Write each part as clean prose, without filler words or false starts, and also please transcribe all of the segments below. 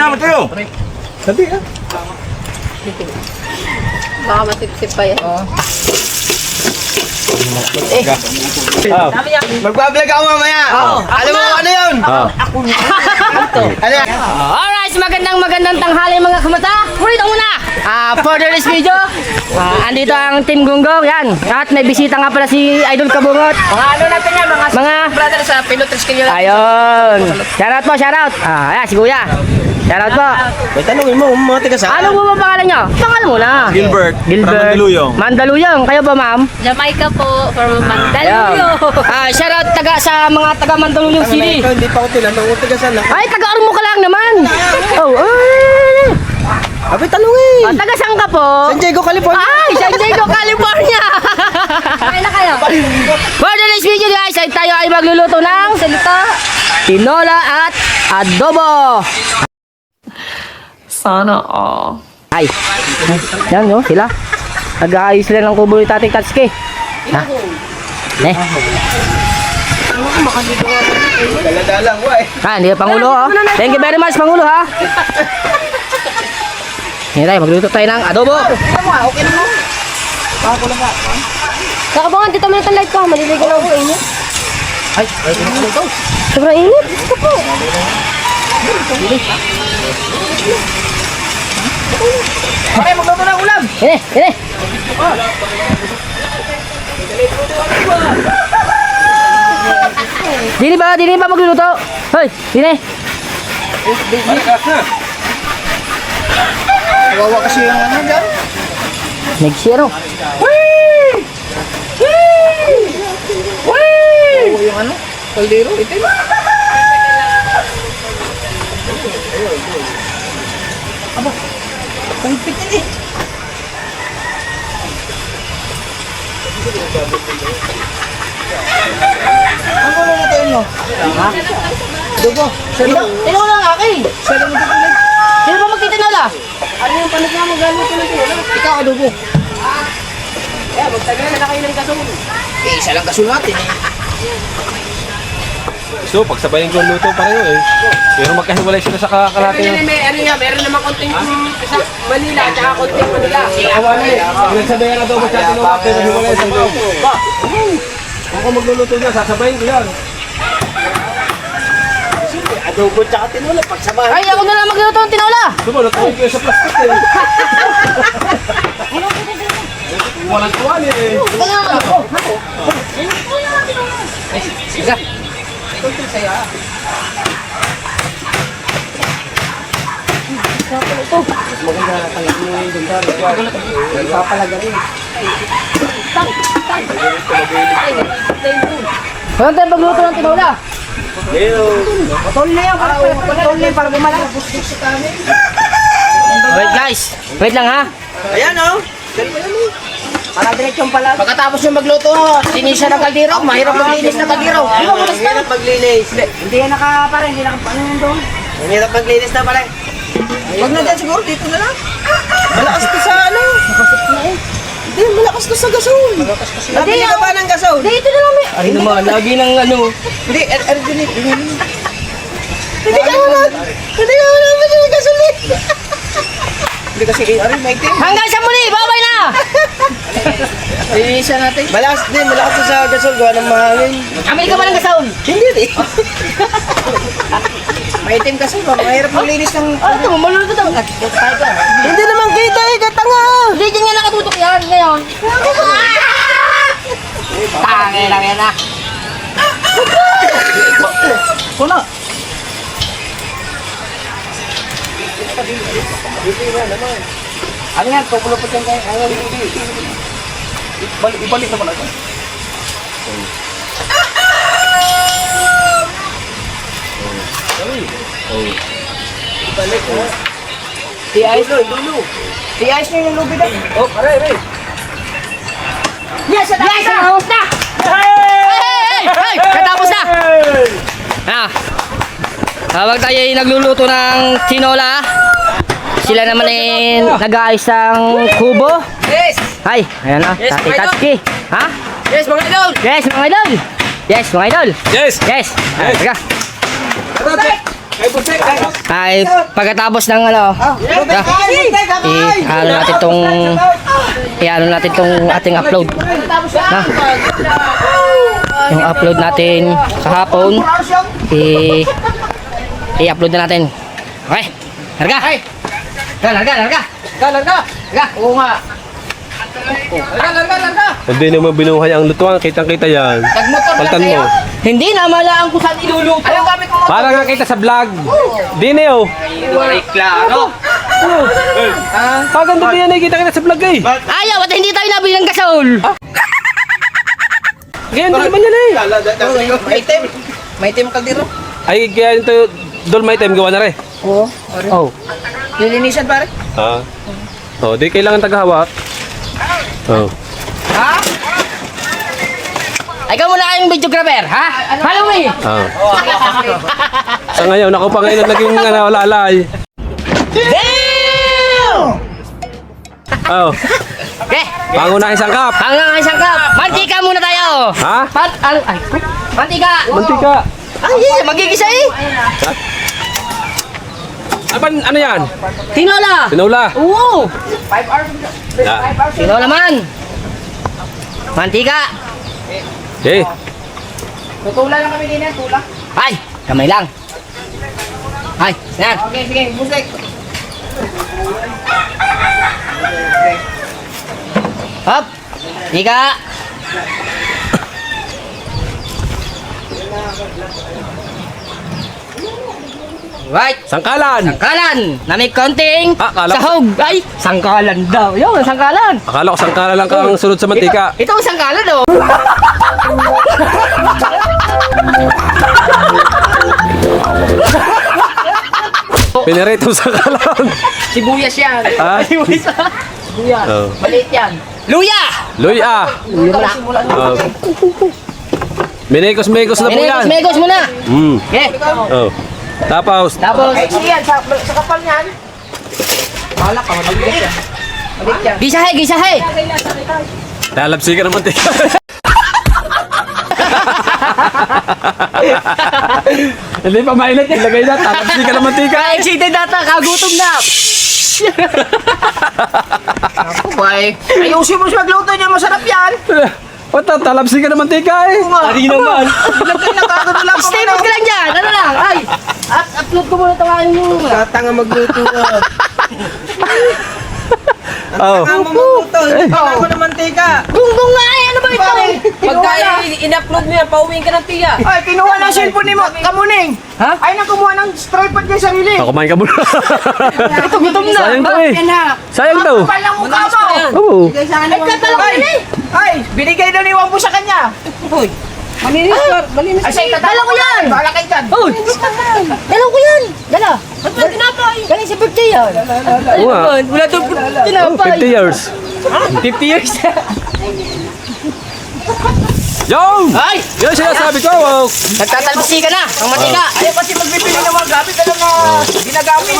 Naman tayo. Sabi ah. Baka matip-tip pa yan. Magbablog ako mamaya. Alam mo ano yun? Ano yan? Alright, magandang tanghali mga kumata. Muli muna. For this video, andito ang Team Gunggong. Yan. At may bisita nga pala si Idol Kabungot. Mga ano natin yan, mga brother sa Pilotres Kinyo. Ayun. Shoutout po, shoutout. Ayan, si Kuya. Shoutout po. May tanongin mo, mga tiga saan? Ano mo ba pangalan nyo? Pangalan mo na. Gilbert. From Mandaluyong. Mandaluyong. Kayo ba, ma'am? Jamaica po, from Mandaluyong. Shoutout sa mga taga Mandaluyong City. Hindi pa ako tinanong kung tiga saan. Ay, taga-Armo ka lang naman. Oh, ay. Abi, tanongin. Taga saan ka po? San Diego, California. Ay, San Diego, California. Kain na kayo. For today's video guys, ay tayo ay magluluto ng tinola at adobo. Sana all. Ay, yan no, sila. Nag-aayos sila ng kubo ni Tatay Tatsuki. Ha? Ne? Dala-dala ko eh. Hindi ka Pangulo ha. Thank you very much Pangulo ha. Ngayon tayo, magluluto tayo ng adobo. Okay na mo. Kakabangan, dito mo na itong light ko. Maliligo na ako sa inyo. Ay, ito. Sobrang init. Gusto po. Okay, magluto ng ulam. Ini. Dini ba magluluto? Hoy, dini. Balikas na. Kawawa kasi yung ano dyan. Nag-zero. Kawawa yung ano. Kaldero. Itim. Aba. Pangpit yan eh. Ano mo natin mo? Ha? Dugo. Sino na ang akin? Sala mo dito ulit. Sino ba magtitinola? Ano yung panig nga mo gano'n ito lang? Ikaw adobo. Eh, magtagal na kayo ng kasunod. Eh, isa lang kaso natin eh. So, pagsabayin ko luto pareho eh. Pero magkahiwalay sila sa kakalate. Meron naman konting sa Manila, at saka konting Manila. Kawan eh. Pinagsabayan na daw ba siya tinuwa pero hiwalay sa mga. Ako magluluto niya, sasabayin ko yan. Adobo tsaka tinola, pagsamahan. Ay, ako na lang magluluto ng tinola. Sumunod ko yung sa plastic eh. Walang tuwan eh. Sige. Maganda na tanggap mo yung dundar. Papalaga rin. Kaya tayo magluto ng tinola. Patol na yan, patol na yan para bumala. Wait guys. Wait lang ha. Ayan o. Para diretsyon pala. Pagkatapos yung magluto, linis siya ng kaldero. Mahirap maglinis ng kaldero. Mahirap maglinis. Hindi yan nakapare, hindi nakapano yun doon. Mahirap maglinis na pare. Huwag na dyan siguro, dito na lang. Malakas to sa ano. Malakas na eh. Hindi, malakas to sa gasol. Nabili ka ba ng gasol? Dito na lang. Ay naman, lagi ng ano. Hindi, ergonit. Hindi ka naman. Hindi ka naman yung gasol eh. Hindi kasi, may itim. Hanggang sa muli, babay na. Linisan natin. Malakas din, malakas to sa gasol. Gawa ng mahangin. Amil ka ba ng kasaon? Hindi eh. Maitim kasi ba? Mahirap maglinis ng... Ano ito? Maluluto daw. Hindi naman kita eh, katanga! Hindi dyan nga nakatutok yan. Ngayon. Tangin lang yan ah. Kuna! Ano yan? Pupulupot yan kayo. Ano yan? Ibalik naman ako. Ibalik mo. Tiayos Dulo, dulo. Tiayos nyo yung lubid ah. Oh, pare, pare. Yes! Katapos na! Hey! Katapos na! Habang tayo ay nagluluto ng tinola, sila naman ay nag-aayos ng kubo. Yes! Ay, ayan na, Yes, Tatay mga idol. Tatsuki. Ha? Yes, mga idol! Yes, mga idol! Yes, mga idol! Yes! Yes! Teka. Ay, pagkatapos ng ano, i-ano natin tong ating upload. Na. Yung upload natin kahapon, i-upload na natin. Okay, larga. Larga. Oo nga. Larga. Hindi naman binuhay ang lutuan. Kitang-kita yan. Nagmotor Paltan lang mo. sa'yo. Hindi na malaan kung saan iluluto. Anong gamit mo? Para nga kita sa vlog. Dini oh. Klaro. Paganda yan ay kita sa vlog eh. Ayaw, at hindi tayo nabili ng gasol. Ganyan din naman yan eh. May itim kaldero. Ay, kaya ito, dolmite time gawa na rin. Oo. Oh. Lilinisan pare. Oh, di kailangan taghawak. Oh. Ay, ikaw muna kayong videographer, ha? Follow me. Sa ngayon, ako pa ngayon ang naging lalay. Oh. Okay. Pangunahing sangkap. Hanggang isang cup. Mantika muna tayo. Ha? Mantika. Mantika. Ay, magigisa eh. Ano yan? Tinola. Tinola. Oo. Yeah. Tinola man. Mantika. Okay. Tutula lang kami din yan, tula. Ay, kamay lang. Ay, yan. Okay, sige, busek. Hop. Tika. Right. Sangkalan. Sangkalan na may konting Kala ko- sahog. Ay, sangkalan daw. Yun, sangkalan. Akala ko sangkalan lang kang sunod sa mantika. Ito ang sangkalan oh. Pinirito sangkalan. Sibuyas yan. Ha? Sibuyas. Oh. Maliit yan. Luya! Luya. Luya muna. Oh. Minekos-mekos na po yan. Megos muna. Okay. Oh. Tapos, Tapos, Yan, sa kapal niyan. Bahala ka, mabilis yan. Mabilis yan. gisahe, gisahe. lalabsi ka ng mantika. Hindi pa mainit, ilagay na, talabsi ka ng mantika. Ka-excited data, kagutom na. Ako ba eh. Ayusin mo siya magluto niya, masarap yan. Wata, talabsi ka ng mantika eh. Ari naman. Nagkakagulo pa Stay ka lang dyan. Ano lang? Ay, upload ko muna tawain mo. Tanga magluto ka. Oh. Tanga mo magluto. Hindi ako ng mantika. Gunggong nga eh. Ano ba ito? Pagka in-upload mo yan, pauwiin ka ng tiya. Ay, kinuha ng cellphone ni Kamuning. Ha? Ay, nang kumuha ng tripod niya sarili. Kumain ka muna. Ito, gutom na. Sayang to eh. Yan na. Sayang to. Palang mukha mo. Oo. Ay, katalong Ay, eh. Ay, binigay daw ni Wambo sa kanya. Uy, malinis ka, malinis Ay, siya Dala ko yan. Bahala kayo dyan. Uy, dala ko yan. Dala. Ba't ba tinapay? Galing sa birthday yan. Oo nga. Wala doon Oh, tinapay. 50 years. 50 years. Yo! Ay, Yun ang sinasabi ko. Oh. nagtatalbisi ka na. Ang matika. Ayaw kasi magbibili ng mga gamit. Alam na ginagamit.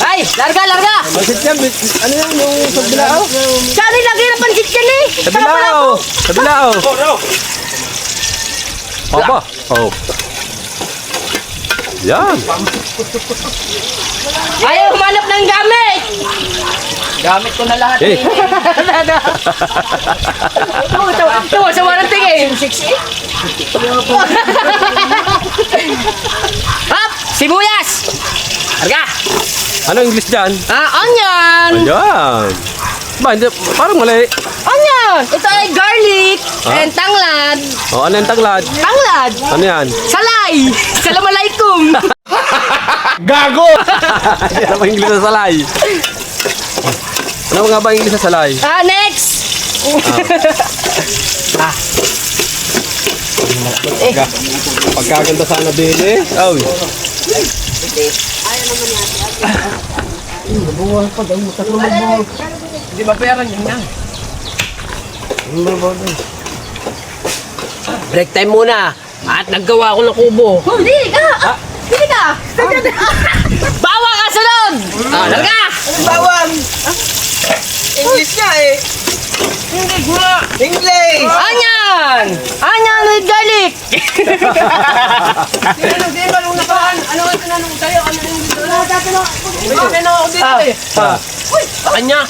Ay, larga, larga. Pansit yan. Ano yan? Yung sa bilao? Saan lagi na pansit yan eh? Sa bilao. Sa bilao. Aba. Oh. Yan. Ayaw humanap ng gamit. Gamit ko na lahat. Eh. Ito, sa warang tingin. Hop, sibuyas. Larga. Ano English dyan? Onion. Ayan. Ba, hindi. Parang mali. Onion. Ito ay garlic and tanglad. Oh, ano yung tanglad? Tanglad. Ano yan? Salay. Assalamualaikum. Gago! Ano ba English sa salay? Ano nga ba English sa salay? Next. Pagkaganda sana din eh. Oh. Di ba pera yun yan? break time muna. At naggawa ko ng kubo. Dili ka. Dili ka. Bawa ka sunod. Larga. Bawang! English nga eh. English nga. English! Anyan! Anyan with garlic! Di ba nung nakaan? Ano ang tinanong sa'yo? Ano yung dito na? Tinanong ako dito eh. Uy, sa kanya.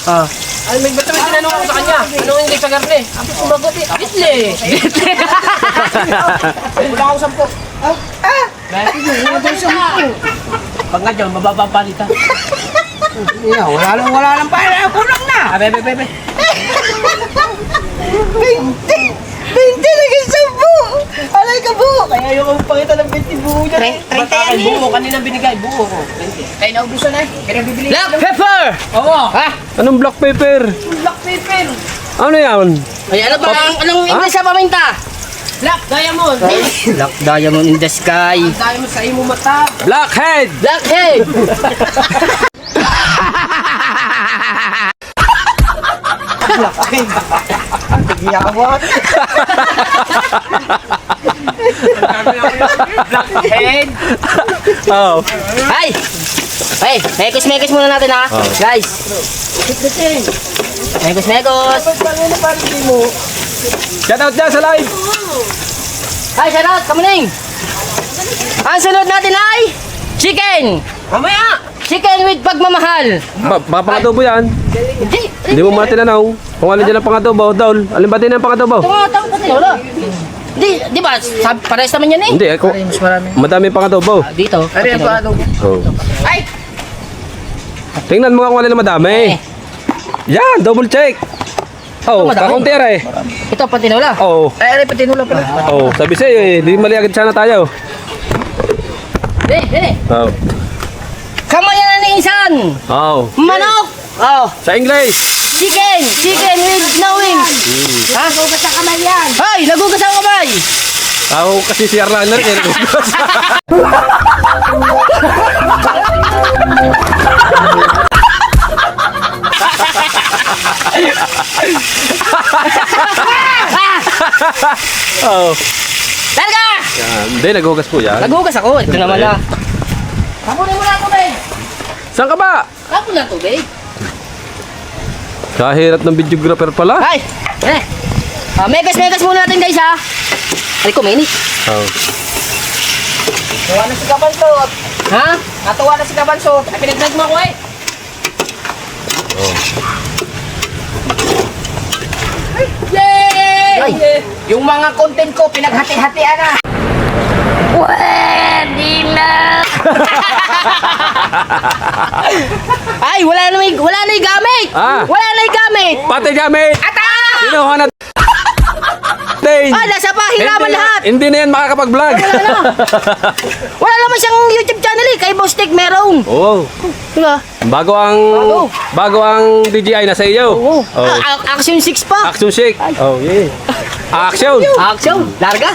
Ano, may basta may tinanong ako sa kanya. Anong English sa garne? Ako sumagot eh. Gitle. Wala akong 10. Pag nga dyan, mababa palitan. Wala lang pala. Kulang na. Bebe. 20 naging 10. Alay ka buo. Kaya yung pakita ng 20 buo dyan. Bata kay buo, kanina binigay. Buo ko. Ay, naubusan na eh. Kaya bibili. Black pepper! Oo. Ha? Anong black pepper? Black pepper. Ano yan? Ay, ano ba? Anong English sa paminta? Black diamond. Black diamond in the sky. Diamond sa imo mata. Blackhead! Blackhead! Giyawat. Blackhead. Oh. Ay! Ay, mekos muna natin ha. Guys. Mekos. Shout out dyan sa live! Ay, shoutout, kamuning! Ang sunod natin ay chicken! Mamaya. Chicken with pagmamahal! Baka pang-adobo yan. Hindi mo muna tinanaw. Kung alin dyan ang pang-adobo, Dol. Alin ba din ang pang-adobo? Tumatawag ka wala. Di ba? Pares naman yan eh. Hindi, ako. Madami pang-adobo. Dito. Ano yung paano? Oh. Ay! Tingnan mo nga kung alin na madami. Yan, double check. Oh, madami. kakunti eh. Ito, patinula. Oh. Ay, ano patinula pala? Oh, sabi sa'yo eh, di mali agad sana tayo. Dili. Oh. Kamayan na ni Insan! Oh. Manok! Oh, Sa English. chicken with no wings. Ha? Nagugas ang kamay yan. Ay, nagugas ang kamay. Ako kasi si Arlaner eh. Oh. Talaga! Yan. Hindi, naghugas po yan. Nagugas ako. Ito naman na. Kapunin mo na ako, babe. Saan ka ba? Kapon na to, babe. Kahirap ng videographer pala. Ay! Megas muna natin guys ha. Ay ko, mainit. Oh. Tuwa na si Kabansot. Ha? Natuwa na si Kabansot. Ay, pinagdag mo ako eh. Yay! Ay. Yung mga content ko, pinaghati-hatian na. Pwede na! Ay, wala na yung gamit! Ah. Wala na yung gamit! Pati gamit! Ata! Kinuha na Dane. Ay, nasa pahiraman lahat! Hindi na yan makakapag-vlog. Wala na! Wala naman siyang YouTube channel eh! Kay Boss Nick meron! Oo. Diba? Bago ang DJI na sa iyo. Oo. Oh. Action 6 pa! Action shake. Oh, yeah. Action. Action! Larga!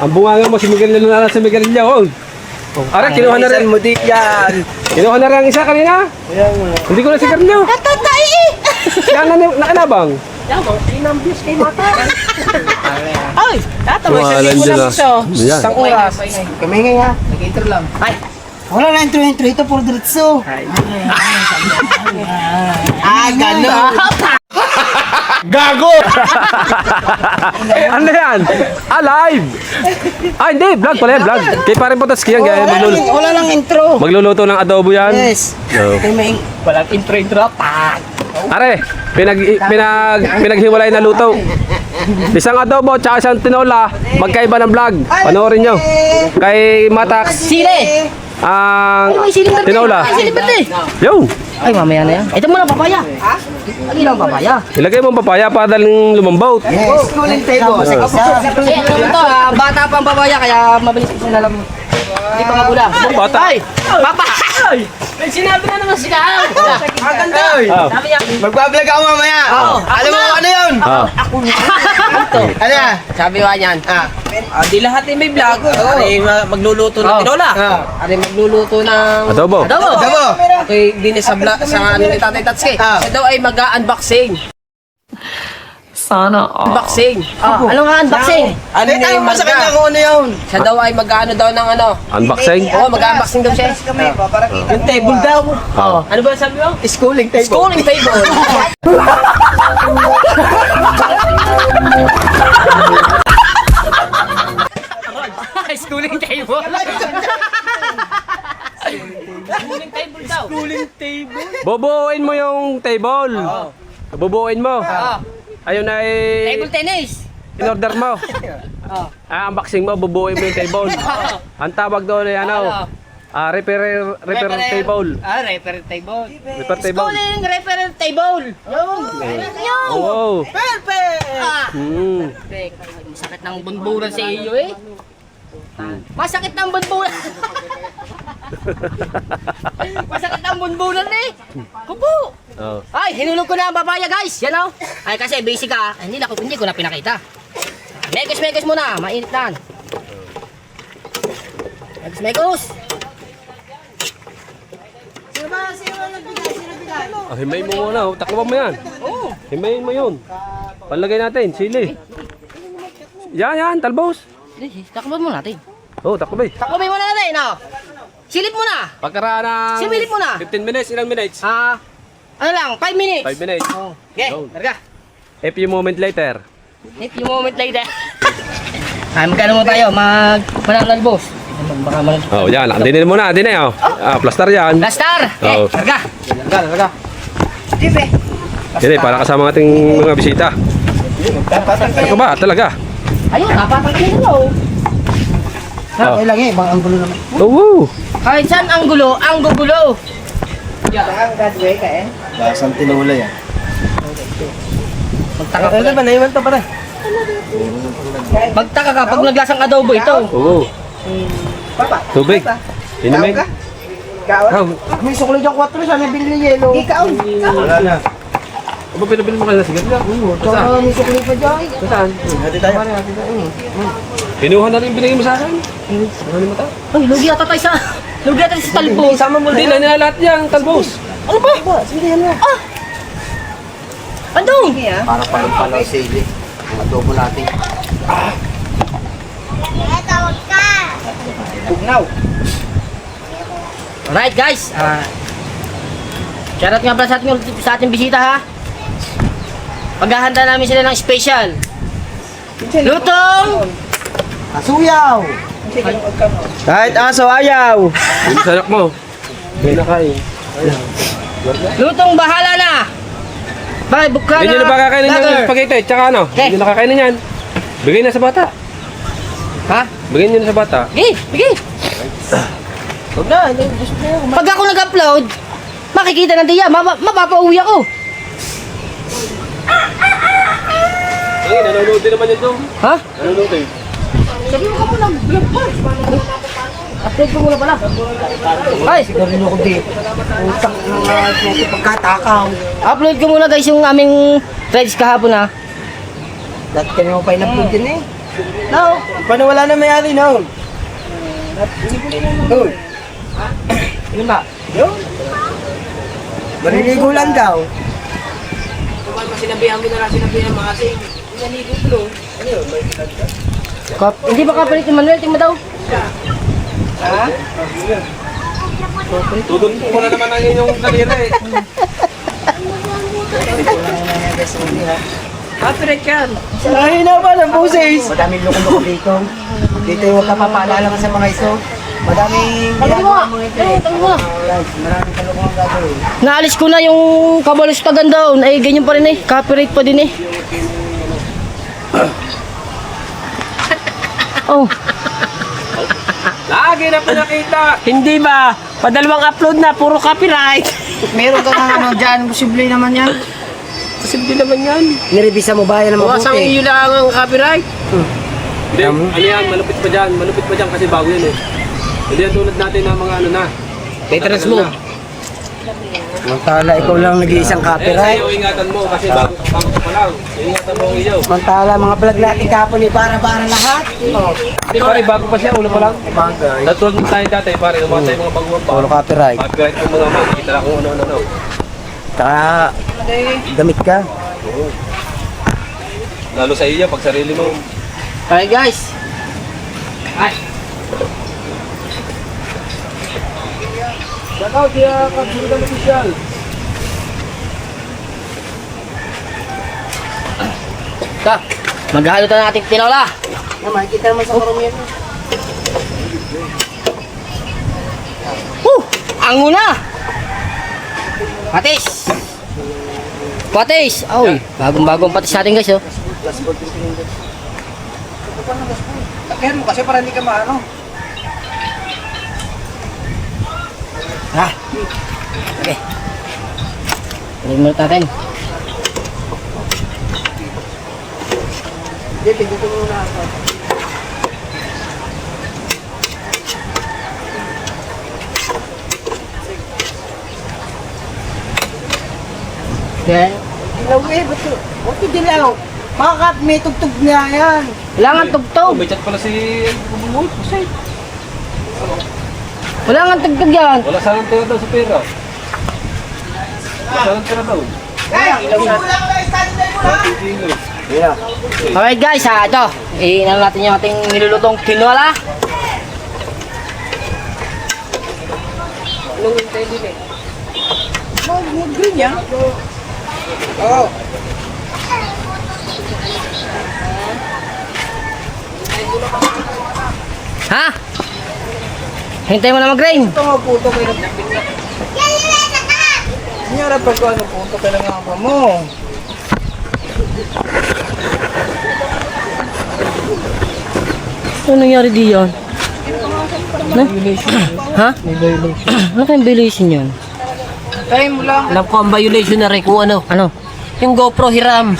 Ang bunganga mo si Miguel na sa Miguel niya. Oh. Ara, kinuha na rin. Mo di yan. Kinuha na rin ang isa kanina. Hindi ko na si Carnyo. Natatay eh! Yan na nakinabang. Yan mo, 3 views kay Mata. Ay, tatawa siya. Walan dyan na. Yan. Isang oras. Kami nga ya. Nag-intro lang. Ay! Wala na intro. Ito puro diretso. Gano'n. Gago! Ano yan? Live! Hindi, vlog pala yan, vlog. Kaya parang Potaski yan, gaya Wala lang intro. magluluto ng adobo yan. Yes. Oh. Walang intro. Are, pinaghiwalay na luto. Isang adobo tsaka isang tinola, magkaiba ng vlog. Panoorin nyo. Kay Matax, Sili! ang May siling berte! tinola. May siling berte! Yo! Ay, mamaya na yan. Ito muna, papaya. Ha? Lagi lang papaya. Ilagay mo ang papaya para daling lumambot. Yes. Kuling tego. Eh, ano ito, bata pa ang papaya, kaya mabilis ko sila lang. Hindi pa magulang. Bata. Ay! Papa! May sinabi na naman si Kaaw. Maganda. Oh. Sabi niya, Magbablog ako mamaya. Alam mo ano yun? Ah. Ano yan? sabi ko niyan, di lahat ay may vlog. Ari magluluto ng tinola. Ari magluluto ng Adobo. Adobo! Dabo. Ako'y din sa ano ni Tatay Tatsuki. Siya daw ay mag-unboxing. Sana. Unboxing. Oh, ano nga unboxing? Ano Eh, na tanong yung mo sa kanya kung ano yun. Siya daw ay mag-ano daw ng ano. Unboxing? Oo, mag-unboxing daw siya. Yung table daw. Oo. Ano ba sabi mo? Schooling table. Schooling table. Schooling table. Schooling table daw. Bubuuin mo yung table. Bubuuin mo. Ayun ay Table tennis. in-order mo. Unboxing mo, bubuuin mo yung table. Ang tawag doon ay ano? Repair table. Reference table. Repair table. Schooling reference table. Yung. Oo. Perfect! Hmm. Masakit ng bunburan sa iyo eh. Masakit ng bunburan. Masakit ng bunburan eh. Kupo. Oh. Ay, hinulog ko na ang papaya guys. Yan o. Ay kasi basic hindi ko na pinakita. Mekos muna. Mainit na. Mekos. Himayin mo muna. Takpan mo yan. Himayin mo yun. Palagay natin, sili. Yan, talbos. Takbo mo natin. Oh, takbay. Takbo mo natin, no? Silip mo na. Pagkaraan ng Similip mo na. 15 minutes, ilang minutes? Ano lang, 5 minutes. 5 minutes. Okay, Yun. larga. A few moment later. A few moment later. Ay, magkano mo tayo? Mananalbos. Baka Oh, yan. Andinin mo na, andinin oh. Plaster yan. Lastar! Oo. Larga. Larga. Dibe. Hindi, para kasama ating mga bisita. Ano ba? Talaga? Ayun, napatang kilo mo. Okay lang eh, ibang anggulo naman. Oo. Kahit saan ang gulo, ang gugulo. Lasang tinula yan. Magtaka ka. Ano ba, naiwan to pare? Magtaka ka pag naglasang adobo ito. Oo. Tubig. Inumin. Kaon. May sukli dyan 4, sana bili ni yelo. Ikaw. Wala na. Ano ba pinabili mo kanina? Sige. Tsaka may sukli pa dyan. Saan? Hati tayo. Kinuha na rin yung binigay mo sa akin. Ay, lugi ata tayo sa... Lugi ata sa talbos. Isama mo Hindi na niya lahat yan, talbos. Ano ba? Sige, ano? Andun! Para palaw sili. Ang adobo natin. Bugnaw. Alright guys, shoutout nga pala sa ating bisita ha. Paghahanda namin sila ng special. Lutong! Asuyaw. Kahit aso ayaw. Yung sanak mo. May nakain. Lutong bahala na! Bakit bukana? Hindi nyo na ba kakainin Lager. yung spaghetti? Tsaka ano? Okay. Hindi nyo nakakainin yan. Bigay na sa bata. Ha? Bigay nyo na sa bata. Sige. Huwag na, hindi gusto ko. Pag ako nag-upload, makikita ng tiya, mapapauwi ako. Ay, nanonood din naman yun doon. Ha? Nanonood din. Sabi mo ka muna, vlog pa. Upload ko muna pala. Ay, Sigarilyo ko di. Utang na pagkatakaw. upload ko muna guys yung aming threads kahapon ha. Dati kami mo pa in-upload din eh. No. Paano wala na may-ari no? Uy. Ano ba? Yun. Maliligo lang daw. Sinabihan mo na lang, sinabihan mo kasi. Hindi ba kapalit ni Manuel? Tingnan mo daw. Ha? Tudun ko na naman ang inyong kalira eh. Copyright yan. Ay na ba ng busis? Madaming loko-loko dito. Dito yung kapapaalala ka sa mga ito. Madaming ginagawa mga ito. Tangin mo. Maraming kalokohan gagawin. Naalis ko na yung kabalustagan doon. Ay, ganyan pa rin eh. Copyright pa din eh. Oh, Lagi na pinakita. Hindi ba? Padalawang upload na, puro copyright. Meron ka ng ano dyan, posible naman yan. Posible naman yan. Nirevisa mo ba yan na Bukas ang mabuti? iyo lang ang copyright. Hindi, ano yan, malupit pa dyan. Malupit pa dyan kasi bago yan eh. Hindi yan tulad natin ng mga ano na. Veterans mo. Mantala, ikaw lang nag-iisang Eh, copyright. sa'yo ingatan mo kasi bago pa lang. Ingatan mo ang iyo. Mantala, mga vlog natin kapon ni para-para lahat. Hindi pare, bago pa siya, ulo pa lang. Natulad mo tayo dati, pare, naman tayo mga baguhan pa. Puro copyright. Copyright mo mga mga, kita lang kung ano-ano. Tsaka, damit ka. Lalo sa iyo, pag sarili mo. Okay guys. Shoutout siya, Kagsulitan Official. Ito. Maghalo tayo ng ating tinola. Makikita naman sa karamihan. Ang una. Patis. Patis. Uy, bagong-bagong patis natin guys, oh. Takyan mo kasi para hindi ka maano. Ha? Okay. Tingnan natin. Hindi, pindutin mo muna ako. Okay. Dilaw eh, ba't yun? Ba't yung dilaw? Bakit may tugtog niya yan? Wala nga tugtog. May chat pala si Bubul. Kasi Wala nga tugtog yan. wala sanang tira daw sa pera. Wala sanang tira daw. Alright guys, ito. Iinan natin yung ating nilulutong tinola. Green yan? Oo. Ha? Hintay mo na mag-rain. Ito nga puto kayo na. Hindi nga rapag ko ano puto kayo nga pa mo. Ano nangyari diyan? Na? Ha? Ano kayong violation yun? Tayo mo lang. Alam ko ang violation na rin kung ano. Ano? Yung GoPro hiram.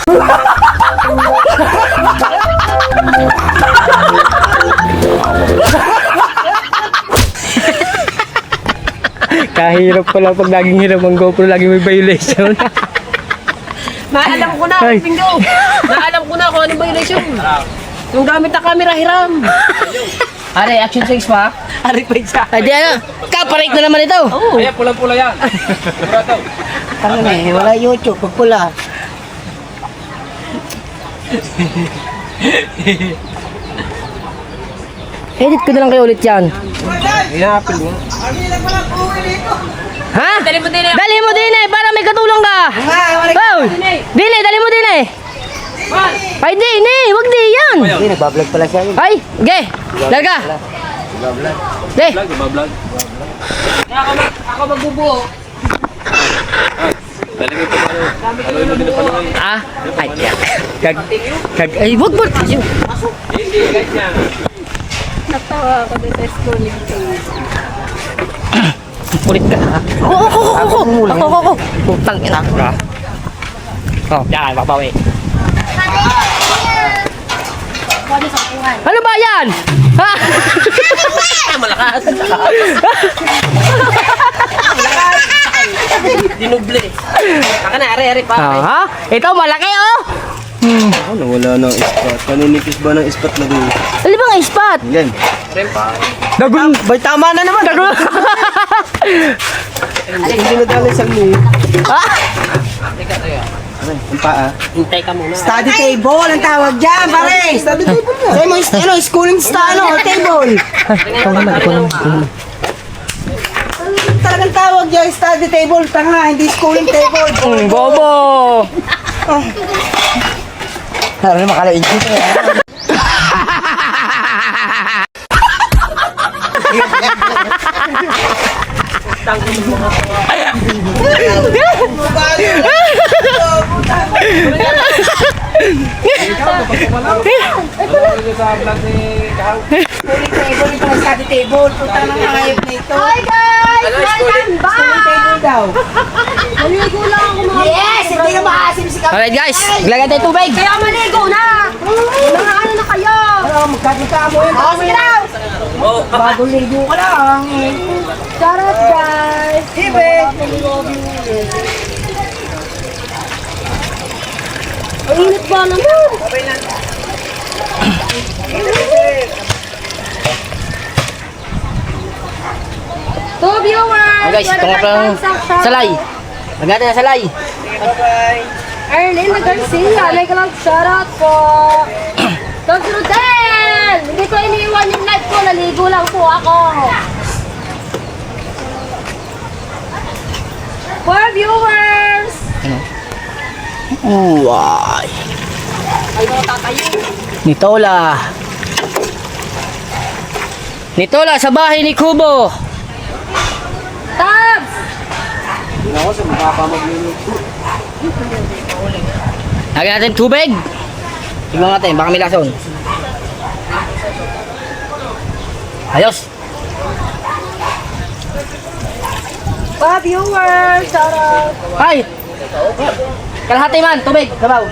Kahirap pala pag laging hirap ang GoPro, lagi may violation. Naalam ko na, Ay. Pingo. Naalam ko na kung anong violation. Yung gamit na camera hiram. Are, action 6 pa? Ari pa isa. Ay, di ano? Kaparate na naman ito. Oo. Kaya pulang-pula yan. Sigurado. Tangan eh, wala YouTube, pag pula. Edit ko na lang kayo ulit yan. I-apple mo. Ha? Dali mo din eh. Dali mo din eh, para may katulong ka. Oh, dili, dali mo din eh. Ay, di, wag di yan. Hindi, nagbablog pala siya yun. Ay, okay. Larga. Di. Vlog, vlog. Ako magbubuo. Dali mo pa ano. Ano yung hindi na pala ngayon. Ah, ay, ay, wag. Hindi, ganyan. Kulit ka ha. Ako. Putang ina ka. Oh, yan, babawi. Ano ba yan? Ha? Malakas. Dinuble. Saka na, are pa. Ha? Ito malaki oh. Ano, wala nang ispat. Paninipis ba ng ispat na doon? Ano bang ispat? Yan. Dagun. Bay, tama na naman. Dagun. Hindi na dali sa mo. Teka. Ano, ang paa. Hintay ka muna. Study table ang tawag dyan, pare. Study table na. Sabi mo, ano, schooling table. Talagang tawag dyan, study table. Tanga, hindi schooling table. Bobo. Ano, makalain dito. Ano yung sa vlog ni Kahaw? Schooling table, yung pala study table. Punta na nga hayop na ito. Hi guys! Ano, Welcome back! Schooling table daw. Maligo lang ako mga Yes, hindi na maasim si Kapit. Alright guys, lagyan tayo tubig. Kaya maligo na! Mga ano na kayo? Ano, magkakita mo yun. Oh, sige na! Bagong ligo ka lang. Charot guys! Ibig. Ang init ba naman? To viewers! Ah, guys, ito nga pala salay. Lagyan natin na salay. Bye-bye. Arlene Garcia, like lang shoutout po. Dogs Rodel! Hindi ko iniiwan yung life ko, naligo lang po ako. For viewers! Uway. Nitola. Nitola sa bahay ni Kubo. Tabs! Lagyan natin tubig. Tingnan natin, baka may lason. Ayos. For viewers, shoutout. Ay! Kalahati man, tubig, sabaw.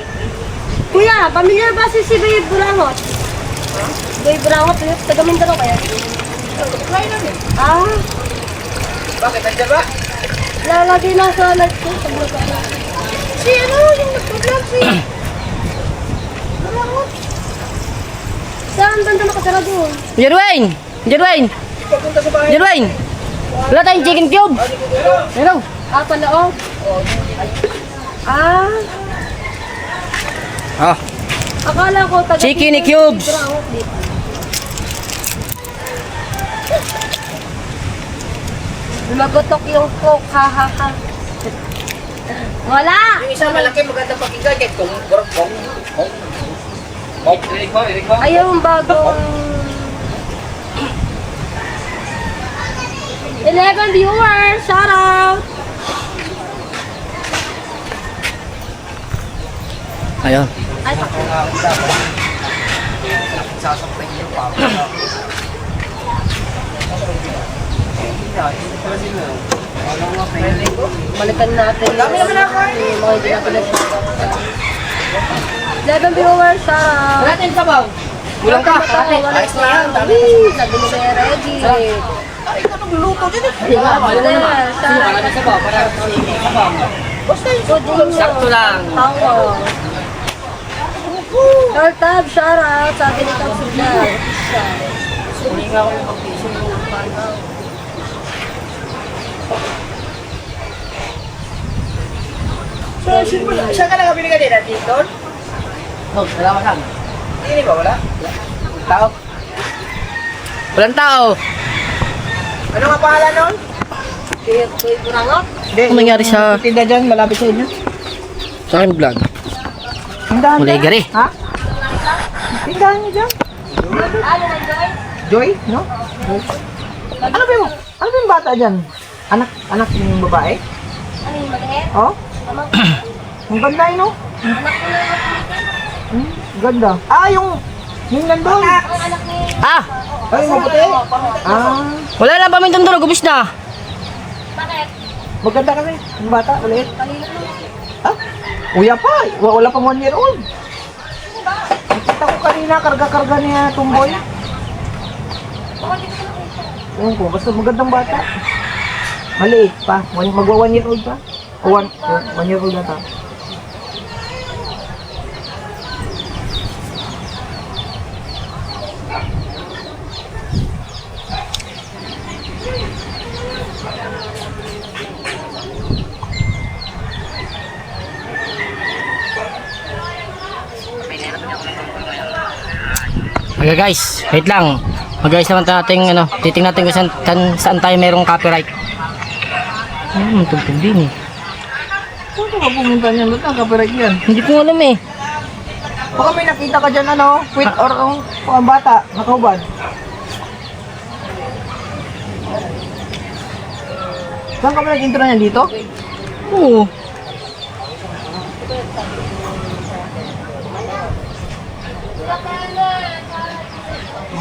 Kuya, pamilyar ba si Babe Burangot? Babe Burangot, taga Mindoro kaya? Ah, Bakit? Nandiyan ba? lalagay na sa live ko. Si ano, yung nag-vlog si... Burangot. Saan banda nakatara doon? Jerwin! Jerwin! Jerwin! Wala tayong chicken cube. Meron. Ah, paloob. Ah, Ah, akala ko taga... Chicken cubes. Burangot dito. Lumagotok yung coke, ha ha ha. Wala! Yung isa malaki, maganda pakinggan. Kaya kung Ayaw yung bagong... 11 viewers! Shout out! ayun. Ay, balikan natin. Dami naman nakakain. Mga hindi natin nagpapakita. 11 viewers! Shout out! Wala tayong sabaw. Walang ka! Ayos lang! Sabi ni Kuya Reggie. ay, ikaw nagluluto din eh. Shout out! sabaw para sabaw. Basta yung good Sakto lang. Tawa. Short tab, shout out. Sabi ni Tab Sudal. So, saan ka nakabili ka din? Dito? No, wala lang. Hindi ba? Wala? Tao. Walang tao. Ano nga pangalan nun? Kuya Burangot. Hindi. Ano nangyari sa Tinda dyan, malapit sa inyo. sa akin vlog? Tindahan Mulay dyan. gari. Ha? Tindahan niyo dyan. Ano ang Joy? Joy, no? Ano ba yung bata dyan? Anak yung babae? Ano yung maliit? Oh? Ang ganda yun, no? Ganda. Ah, yung nandun. Ang anak ni... Ah! Ay, maputi. Ah, Wala lang pamintang tulog. Ubus na. Bakit? maganda kasi. Yung bata, ulit. Kanina naman. Ah, uya pa. Wala pang 1 year old. Nakita ko kanina, karga-karga niya tumboy. Ewan ko, basta magandang bata. Maliit pa. Magwa 1 year old pa. O 1 year old na ta. Okay guys, wait lang. Mag-guys naman natin ano, titingnan natin kung saan tayo merong copyright. Tugtog din eh. Saan ka ba pumunta niyan? Ba't ang copyright yan? Hindi ko alam eh. Baka may nakita ka dyan ano, quit or ang bata, nakahubad. Saan ka ba nag-intro niyan dito? Oo.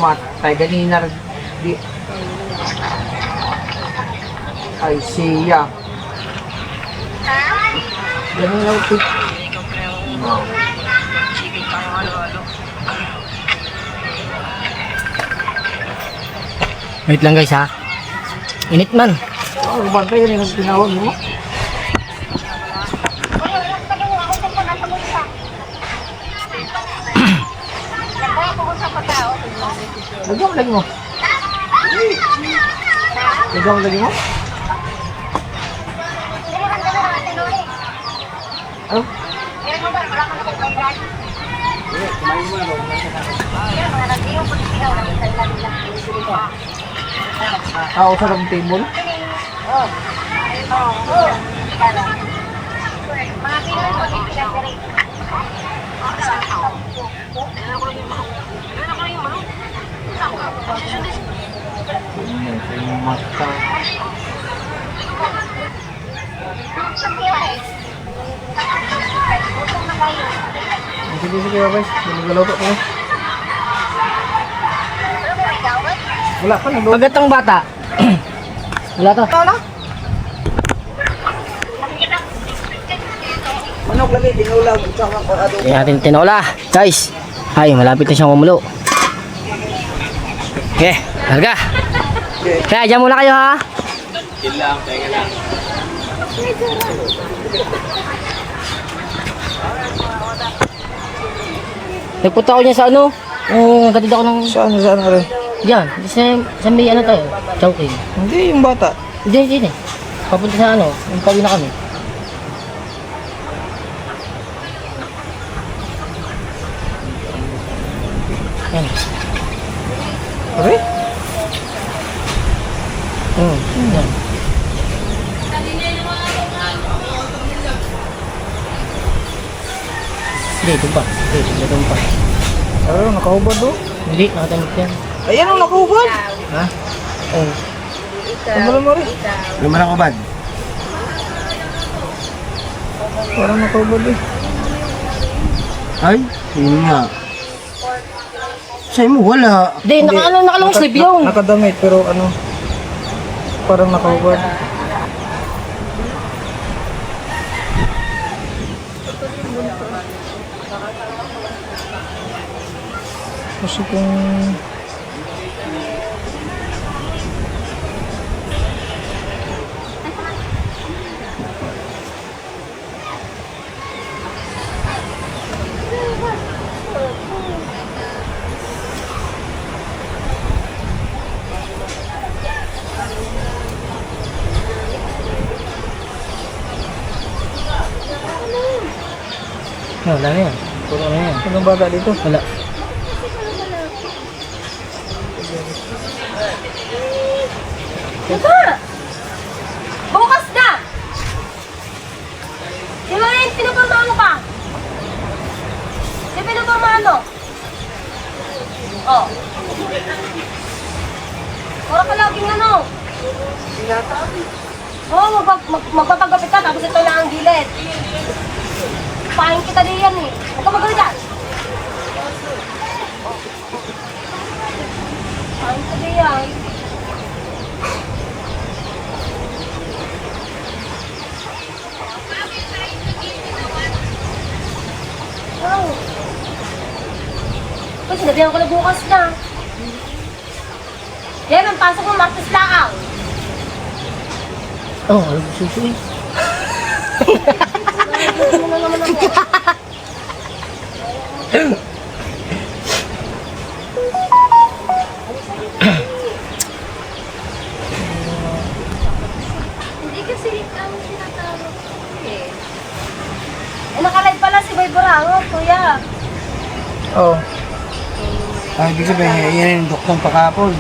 Matay, ganina di. Ay, siya. Ganina ko. Wait lang guys ha. Init man. Oh, bantay yan yung tinawag mo. Lagyan mo, lagyan mo. Lagyan mo, lagyan mo. Ano? Ako sa ng table. Sige, sige, guys. Galaw pa ko. Wala pa, nag-load. Magatang bata. Wala to. Ano? Manok lagi, tinulaw. Tsaka ko ado. Yan natin tinola. Guys. Ay, malapit na siyang mamulo. Okay, larga. Kaya dyan muna kayo ha. Nagpunta ako niya sa ano. Gatid ako ng... Saan ka rin? Diyan, sa may ano tayo. Chowking. Hindi, yung bata. Hindi. Papunta sa ano. Yung pauwi na kami. Yan. Okay? Yan. Hindi, doon pa. Hindi, doon pa. Ano, nakahubad do? Hindi, nakatanggap yan. Ayan ang nakahubad. Ha? Oh. Ano mo rin? Luman ako bad. Parang nakahubad eh. Ay, yun nga. Sa'yo mo, wala. Hindi, nakalong sleep yung. Nakadamit pero ano, parang nakahubad. Kasi kung... Wala na yan. Puro na yan. Anong bata dito? Wala. Ito! Bukas na! Di ba yung pinupurmahan mo ka? Di pinupurmahan mo? Oh. Pura ka laging ano? Oo, magpapagapit ka tapos ito na ang gilid. Pahin kita diyan eh. Huwag ka magalit dyan. Pahin kita diyan. Wow. Uy, sinabihan ko na bukas na. Yan, ang pasok mo, Martes lang. Oh, alam mo susuin. Ano na naman ako? Hindi kasi ang tinatawag ko eh. Nakalive pala si Boy Borango, kuya. Oo. Ah, ibig sabihin, yan yung doktong pakapon.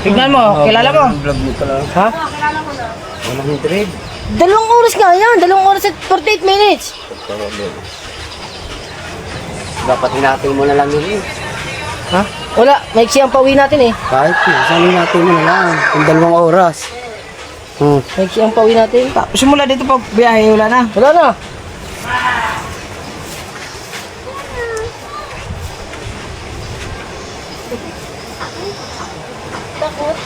Tignan mo, kilala mo. Vlog mo pala. Ha? Oo, kilala ko na. Walang interest. 2 oras nga yan. 2 oras at 48 minutes. Dapat hinatid mo na lang yun eh. Ha? Wala. Maiksi ang pauwi natin eh. Kahit saan hinatid mo na lang. Kung 2 oras. Maiksi ang pauwi natin. Simula dito pag biyahe, wala na. Wala na. Takot.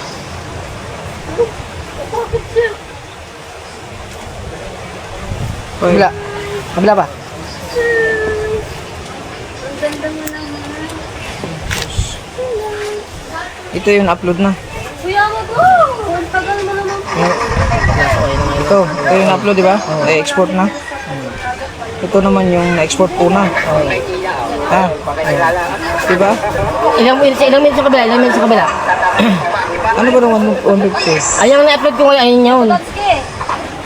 Bakit siya? Kabila. Kabila pa. Ang ganda mo naman. Ito yung upload na. Kuya mo po! Ang tagal mo naman po. Ito yung upload, di ba? Na-export na. Ito naman yung na-export po na. Ah, di ba? Ilang minutes sa kabila. Ilang minutes sa kabila. Ano ba nung 150? Ayun ang na-upload ko ngayon. Ayun yun. Tatsuki!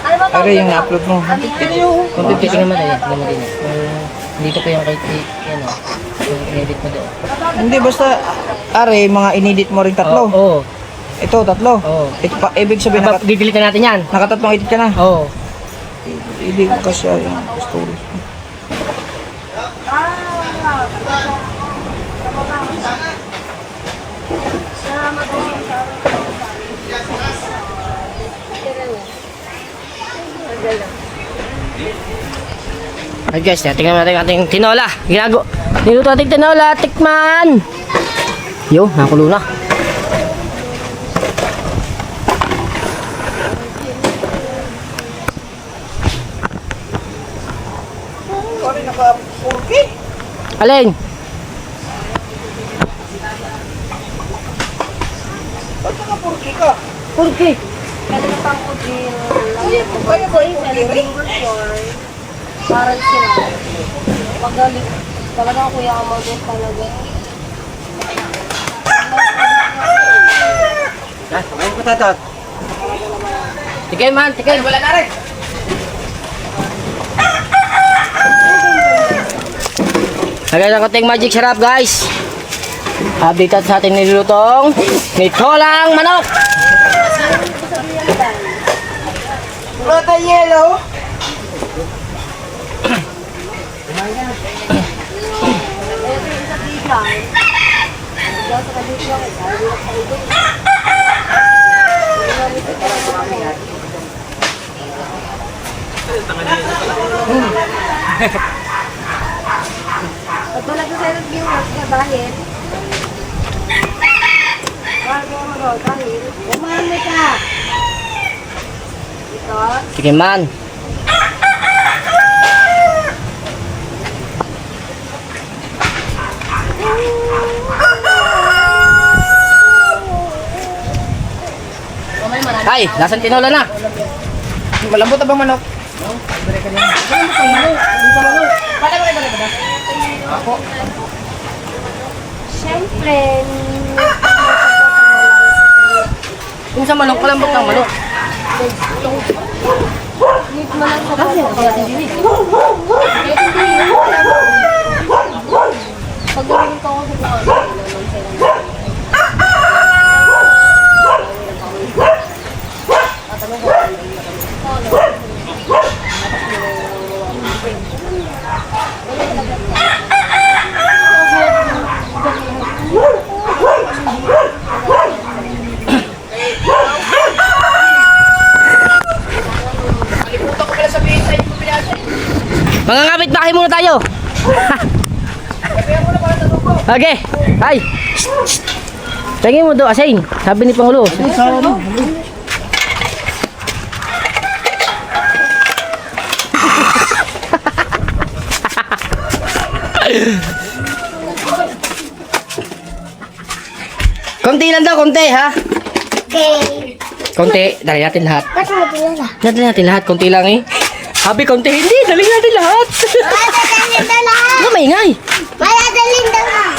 Ano ba Are yung na-upload mo. 150 na yun. Kung 50 naman tayo. Tingnan mo din. Dito po yung kay yan o. Yung edit mo doon. Hindi, basta, are, mga inedit mo rin tatlo. Oo. Ito, tatlo. Oo. Ito pa, ibig sabihin, Didilitan natin yan. nakatatlong edit ka na. Oo. Hindi ko kasi yung stories. Ay guys, tingnan natin ating tinola. Niluto ating tinola, tikman. Yo, nakulo na. Sorry, naka-4K. Alin? Ba't naka-4K ka? Purki. Kanina pang kudin. Kaya ba yung 4K rin? Parang sila. Magaling. Talaga kuya ka mag-get talaga. Ay, patatot. Tigay man, tigay. Wala na rin. Lagay ng konting magic sarap guys. Update sa ating nilulutong nitolang manok. Wala tayong yellow. Pag wala ko sa'yo ng viewers ka dahil dahil umami ka. Ito. Sige man. Ay, lasan tinola na. Malambot na bang manok? Siyempre, Kung sa manok, kalambot ng manok. need mo lang sa pagkakas. Pag gawin ko ako sa Mga ngapit bahay muna tayo. Okay. Ay. Tingin mo do asin. Sabi ni Pangulo. Konti lang daw, konti ha. Okay. Konti, dali natin lahat. Ba't mo pinala? Dali natin lahat, konti lang eh. Sabi konti, hindi, dali natin lahat. Madadalhin na lang! Ano maingay? Madadalhin na lang!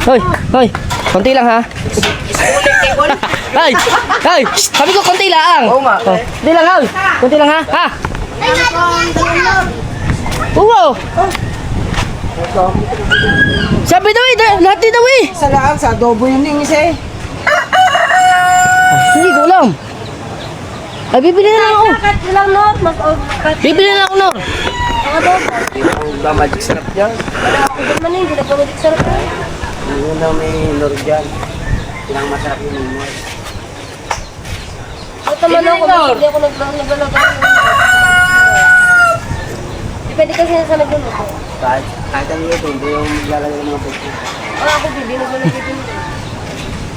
Hoy, hoy, konti lang ha. Ay, ay, sabi ko konti lang. Oo nga. Oh, konti lang ha. Konti lang ha. Ha? Ay, madadalhin! Uwo. Sabi daw eh, lahat din daw eh. Sa laan, sa adobo yun yung isa eh. Hindi ko alam. Ay, bibili na lang ako. Cut mo lang, no? Mag-cut. Bibili na lang ako, Nor. Ang adobo. Ang magic sarap dyan. Ito man yung ginagawa sarap na. Yun na may lord dyan. Pinang masarap yung mimoy. Ito man ako, hindi ako naglalaga. Depende kasi sa nagluluto. Kahit ang ito, hindi yung lalagay ng mga puto. Wala ako, hindi naglalagay din.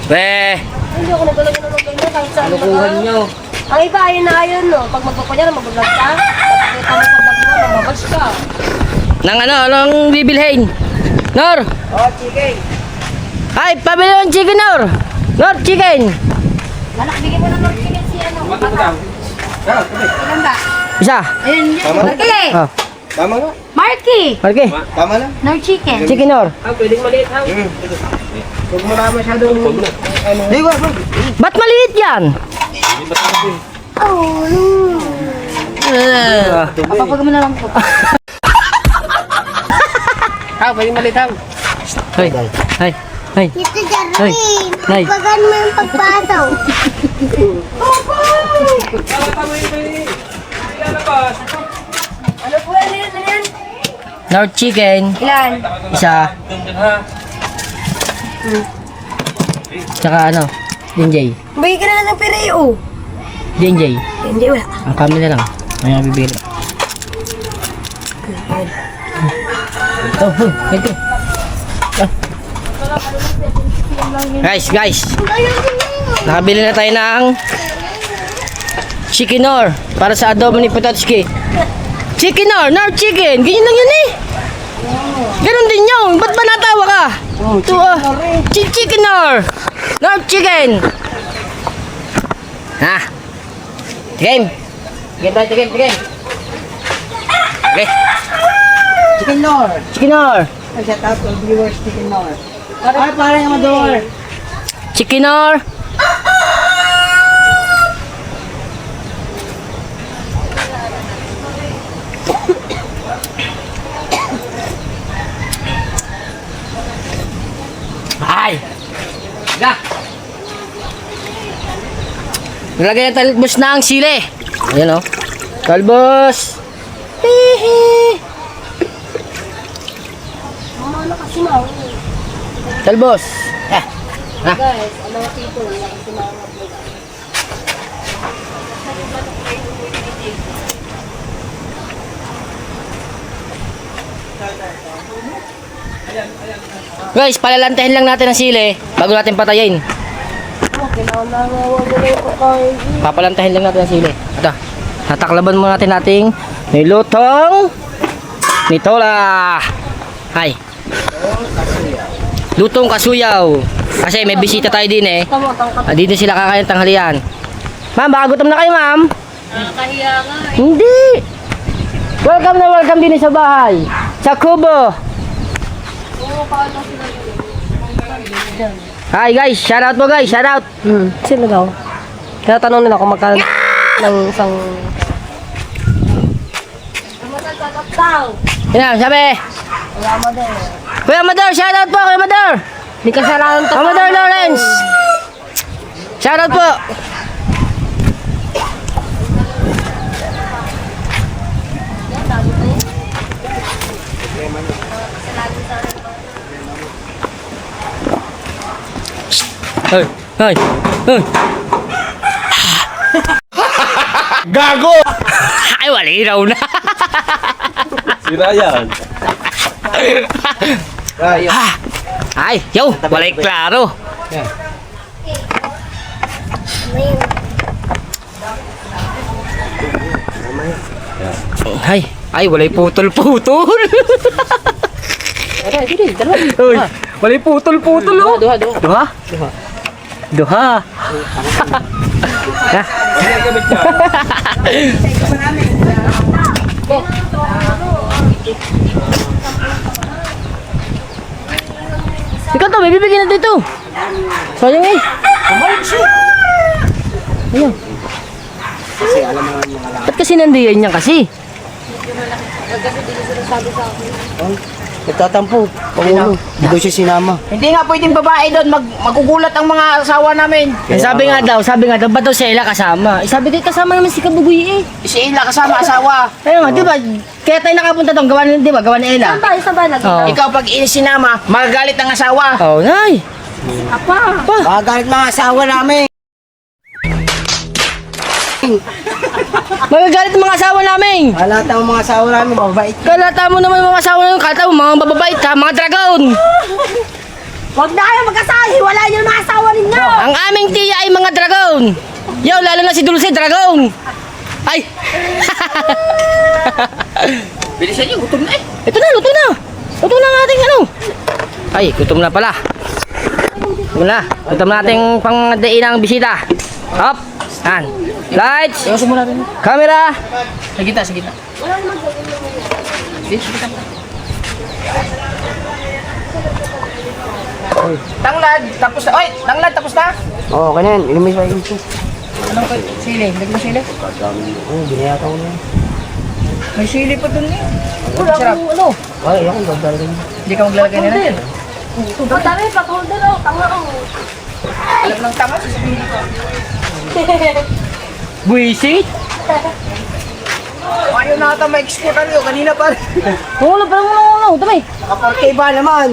Weh, Hindi ako naglalagay ng ganyan kahit saan lukuhan nyo. Ang iba ayun na ayun, no? Pag magpapadya na mag-vlog ka, pagkakita mo sa vlog mo, mamabas ka. Nang ano, anong bibilhin? Nor, Oh, chicken. ay, pabili ng chicken, Nor. Nor, chicken. Anak, bigyan mo na ng chicken si ano. Ilan ba? Isa. Ayun, yun. Marky! Ah, Tama nga. Marky! Marke, Tama na. No chicken. chicken, Nor. Ah, pwedeng maliit ha. Huwag mo na masyadong... Di ba? Ba't maliit yan? Oh, no. Ah. Papapag mo na lang po. Malitaw, pwede malitaw. Hoy, hoy, hoy. Ito Hoy, Nay. Pagkan mo yung pagpasaw. Ano po yan? North chicken. Ilan? Isa. Tsaka ano? DJ. Bigay ka na lang ng pireo. DJ. Hindi, wala. Ang kami na lang. May bibili. Ito, ito. Guys. Nakabili na tayo ng Chickenor para sa adobo ni Pototski. Chickenor, North chicken. Ganyan lang yun eh. Ganon din yun. Ba't ba natawa ka? Ito Chickenor. North chicken. Ha? Game. Game tayo, game. Okay. Chicken Nor. Chickenor. Shout out to viewers, Chicken Nor. Ay, parang yung Amador. Chickenor. Ay! Ga! Nilagay ng talbos na ang sili. Ayan o. Talbos! Hihi! Talbos! Ha? Guys, ano nga tito? Wala kasi mga Guys, palalantahin lang natin ang sili bago natin patayin. Papalantahin lang natin ang sili. Ito, nataklaban muna natin nilutong nitola. Ay. Lutong kasuyaw. Kasi may bisita tayo din eh. Dito sila kakain ng tanghalian. Ma'am, baka gutom na kayo, ma'am? Nakahiya nga. Hindi. Welcome na welcome din sa bahay. Sa kubo. Hi guys, shout out mo guys, shout out. Sino daw? Kaya tanong nila kung magkano ng isang... Yan, sabi. Kuya Amador, shout out po, Kuya Amador. Hindi kasalanan to. Amador Lawrence. Shout out po. Hoy, hoy, hoy. Gago! Ay, wali raw na. Sira yan. Ay, yo, walay klaro. Ay, walay putol-putol. Uy, walay putol-putol oh. Duha. Ha? Ikaw to, may bibigyan na dito. Sayang eh. Ayun. Ba't kasi nandiyan niya kasi? Nagtatampo. Pangulo. Hindi daw siya sinama. Hindi nga pwedeng babae doon. Magugulat ang mga asawa namin. Sabi nga daw, ba't daw si Ella kasama? Sabi ko, kasama naman si Kabugoy eh. Si Ila kasama asawa. Ayun nga, di ba? Kaya tayo nakapunta doon, gawa ni, di ba? Gawa ni Ella. Saan ba nag- Oo. Ikaw pag sinama, magagalit ang asawa. Oh, nay. Magagalit mga asawa namin. Magagalit ang mga asawa namin. Halata ang mga asawa namin, mabait. Kalata mo naman mga asawa namin, kalata mo mga bababait ha, mga dragon. Huwag na kayo magkasahi. Wala niyo mga asawa ninyo. Ang aming tiya ay mga dragon. Yo, lalo na si Dulce, dragon. Ay. Bilisan niyo, gutom na eh. Ito na, luto na. Luto na ang ating ano. Ay, gutom na pala. Gutom na. Gutom na ating pangdainang bisita. Up. Yan. Lights. Camera. Sa gitna. Tanglad, tapos na. Oy, tanglad, tapos na. Oo, ganyan. Ilimis pa yung sili. Anong sili? Lagyan mo sili? Oo, binayatan ko na. May sili pa dun eh. Wala akong ano. Ay, ako gagawin. Hindi ka maglalagay na natin. Ang dami, pag-holder oh. Tanga oh. Alam ng tanga, sasabihin ko. Buisit? Ayaw na ata ma-exportan yun, kanina pa rin. Wala pa lang ulo. Dami. Naka-4K ba naman?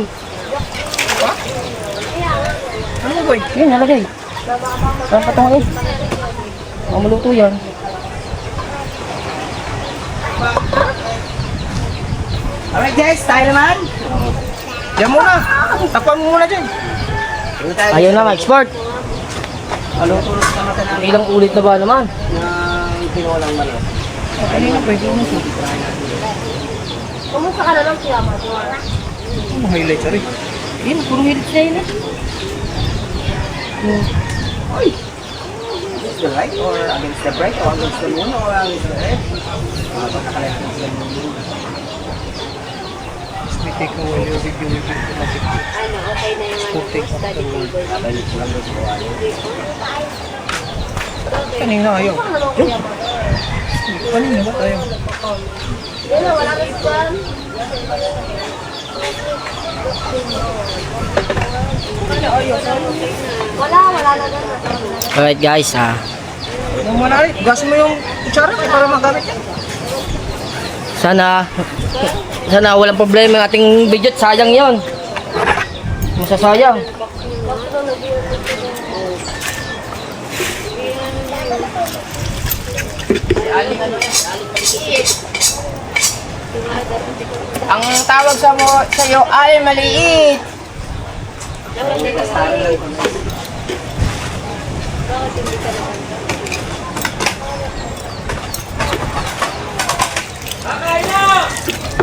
Ano boy? Yan, nalagay. Saan pa itong eh? Maluto yan. Alright guys, tayo naman. Diyan muna. Takpan mo muna dyan. Ayaw na ma-export. Ilang ulit na ba naman? Kumusta ka na lang siya, Mama? Ano highlight, sorry. Yun, puro hilit siya yun eh. Is the right or against the break or against the moon or against the earth? We take away your video with automatic. Ano, okay na yung study table. Kanina ayaw. Kanina ba tayo? Yan na, wala na span. Wala na dyan. Alright guys, Yung muna rin, gas mo yung kutsara para magamit yan. sana walang problema yung ating budget. Sayang yon. Masasayang. Ang tawag sa iyo ay maliit.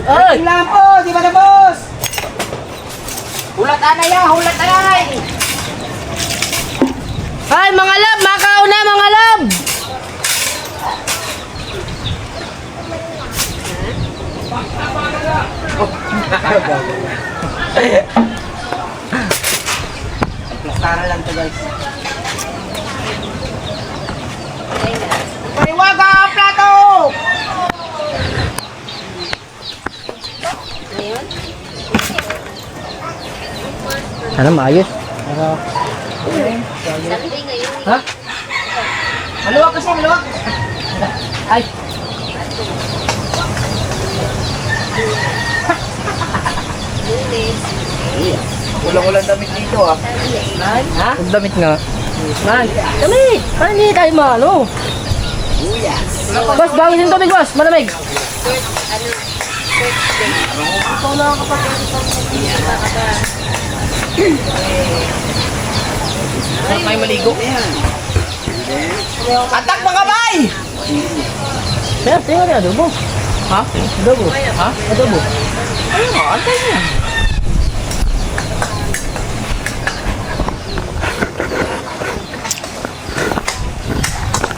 Ay! Tingnan po, di ba na boss? Hulat anay ya, hulat anay. Ay, mga lab! Makauna, mga lab! Plastara lang to guys. Paniwaga ang plato! Sana maayos. Ha? Maluwag kasi, maluwag. Ay! Ulang-ulang damit dito ah. Ha? Ang damit nga. Man! Damit! Parang hindi tayo ano? Boss, bangin yung tubig, boss! Malamig! Saan tayo maligo? Atak mga bay! Kaya, tingnan niya, adobo. Ha? Adobo. Ha? Adobo. Ayun nga, antay niya.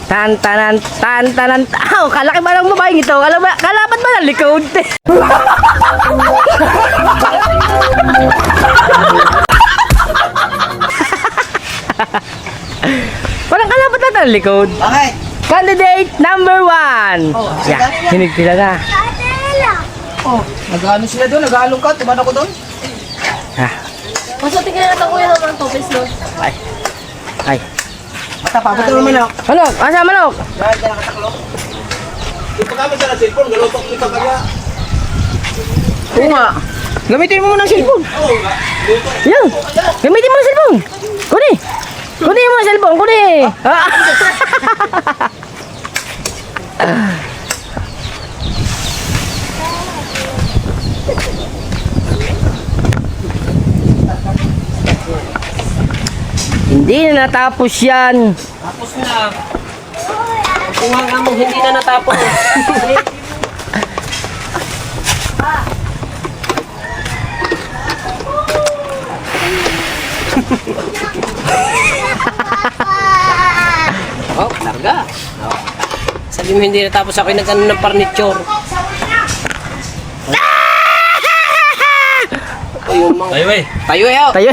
Tan-tanan, tan-tanan. Aw, kalaki ba ng babaeng ito? Kalaban ba ng likod? Parang kalaban na ng likod. Bakit? Candidate number 1. Oh, Yeah, hinig sila na. Oh, nag-ano sila doon? Nag-aalong ka? Tuman ako doon? Ha, Masutin ka na ito kuya naman tubis no? ay. Ay. Bata pa, ba't naman ako? Manok, asa manok? Dahil ka nakataklo? Oo nga. Gamitin mo muna ang cellphone. Yan. Gamitin mo ang cellphone. Kunin. Kunin mo ang cellphone. Kunin. Ah. Hindi na natapos yan. Tapos na. Kung nga mo, hindi na natapos. Oh, larga. Oh. Sabi mo hindi natapos ako yung nag-ano ng furniture. Tayo eh. Tayo eh. Tayo.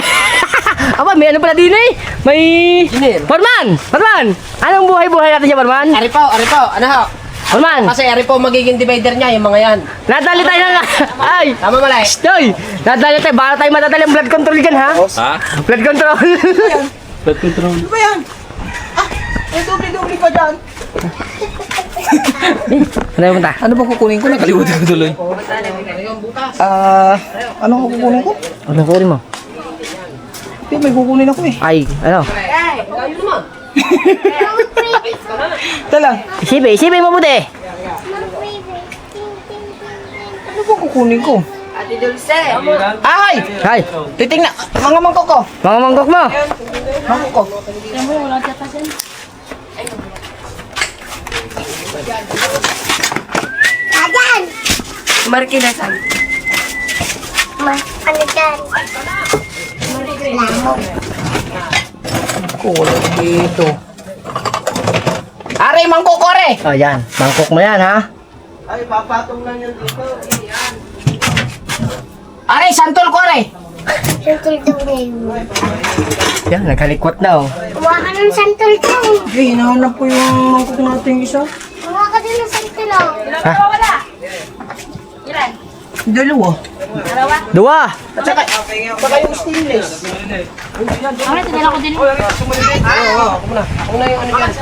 Aba, may ano pala din eh. May... Engineer. Forman! Forman! Anong buhay-buhay natin siya, Forman? Aripaw, aripaw. Ano ho? Kulman, Kasi ari po magiging divider niya, yung mga yan. nadali tayo na. Ay! Tama malay. Stoy! Nadali tayo. Baka tayo madadali ang blood control dyan, ha? Ha? Blood control. Blood control. Ano ba yan? May doble-doble pa dyan. Ano yung punta? Ano ba kukunin ko? Nakalimutan ko tuloy. Ano ang kukunin ko? Ano kunin mo? Hindi, may kukunin ako eh. Ay, ano? Tala, Isipin mo buti. ano ba kukunin ko? Ay! Ay, Titingnan, mga mangkok ko. mga mangkok mo. Mangkok ko. Markinasan. Ano dyan? Kulang dito. Are, mangkok ko, are! Oh, yan. Mangkok mo yan, ha? Ay, papatong lang yan dito. Are, santol ko, are! Santol tubig. Yan, nagkalikwat na, oh. Kuha ka ng santol to. Eh, hinahanap ko yung mangkok natin isa. Kuha ka din ng santol oh. Ha? Ilan? Dalawa. Dua. At saka yung stainless. Ay, tinala ko din. Ako na yung ano dyan.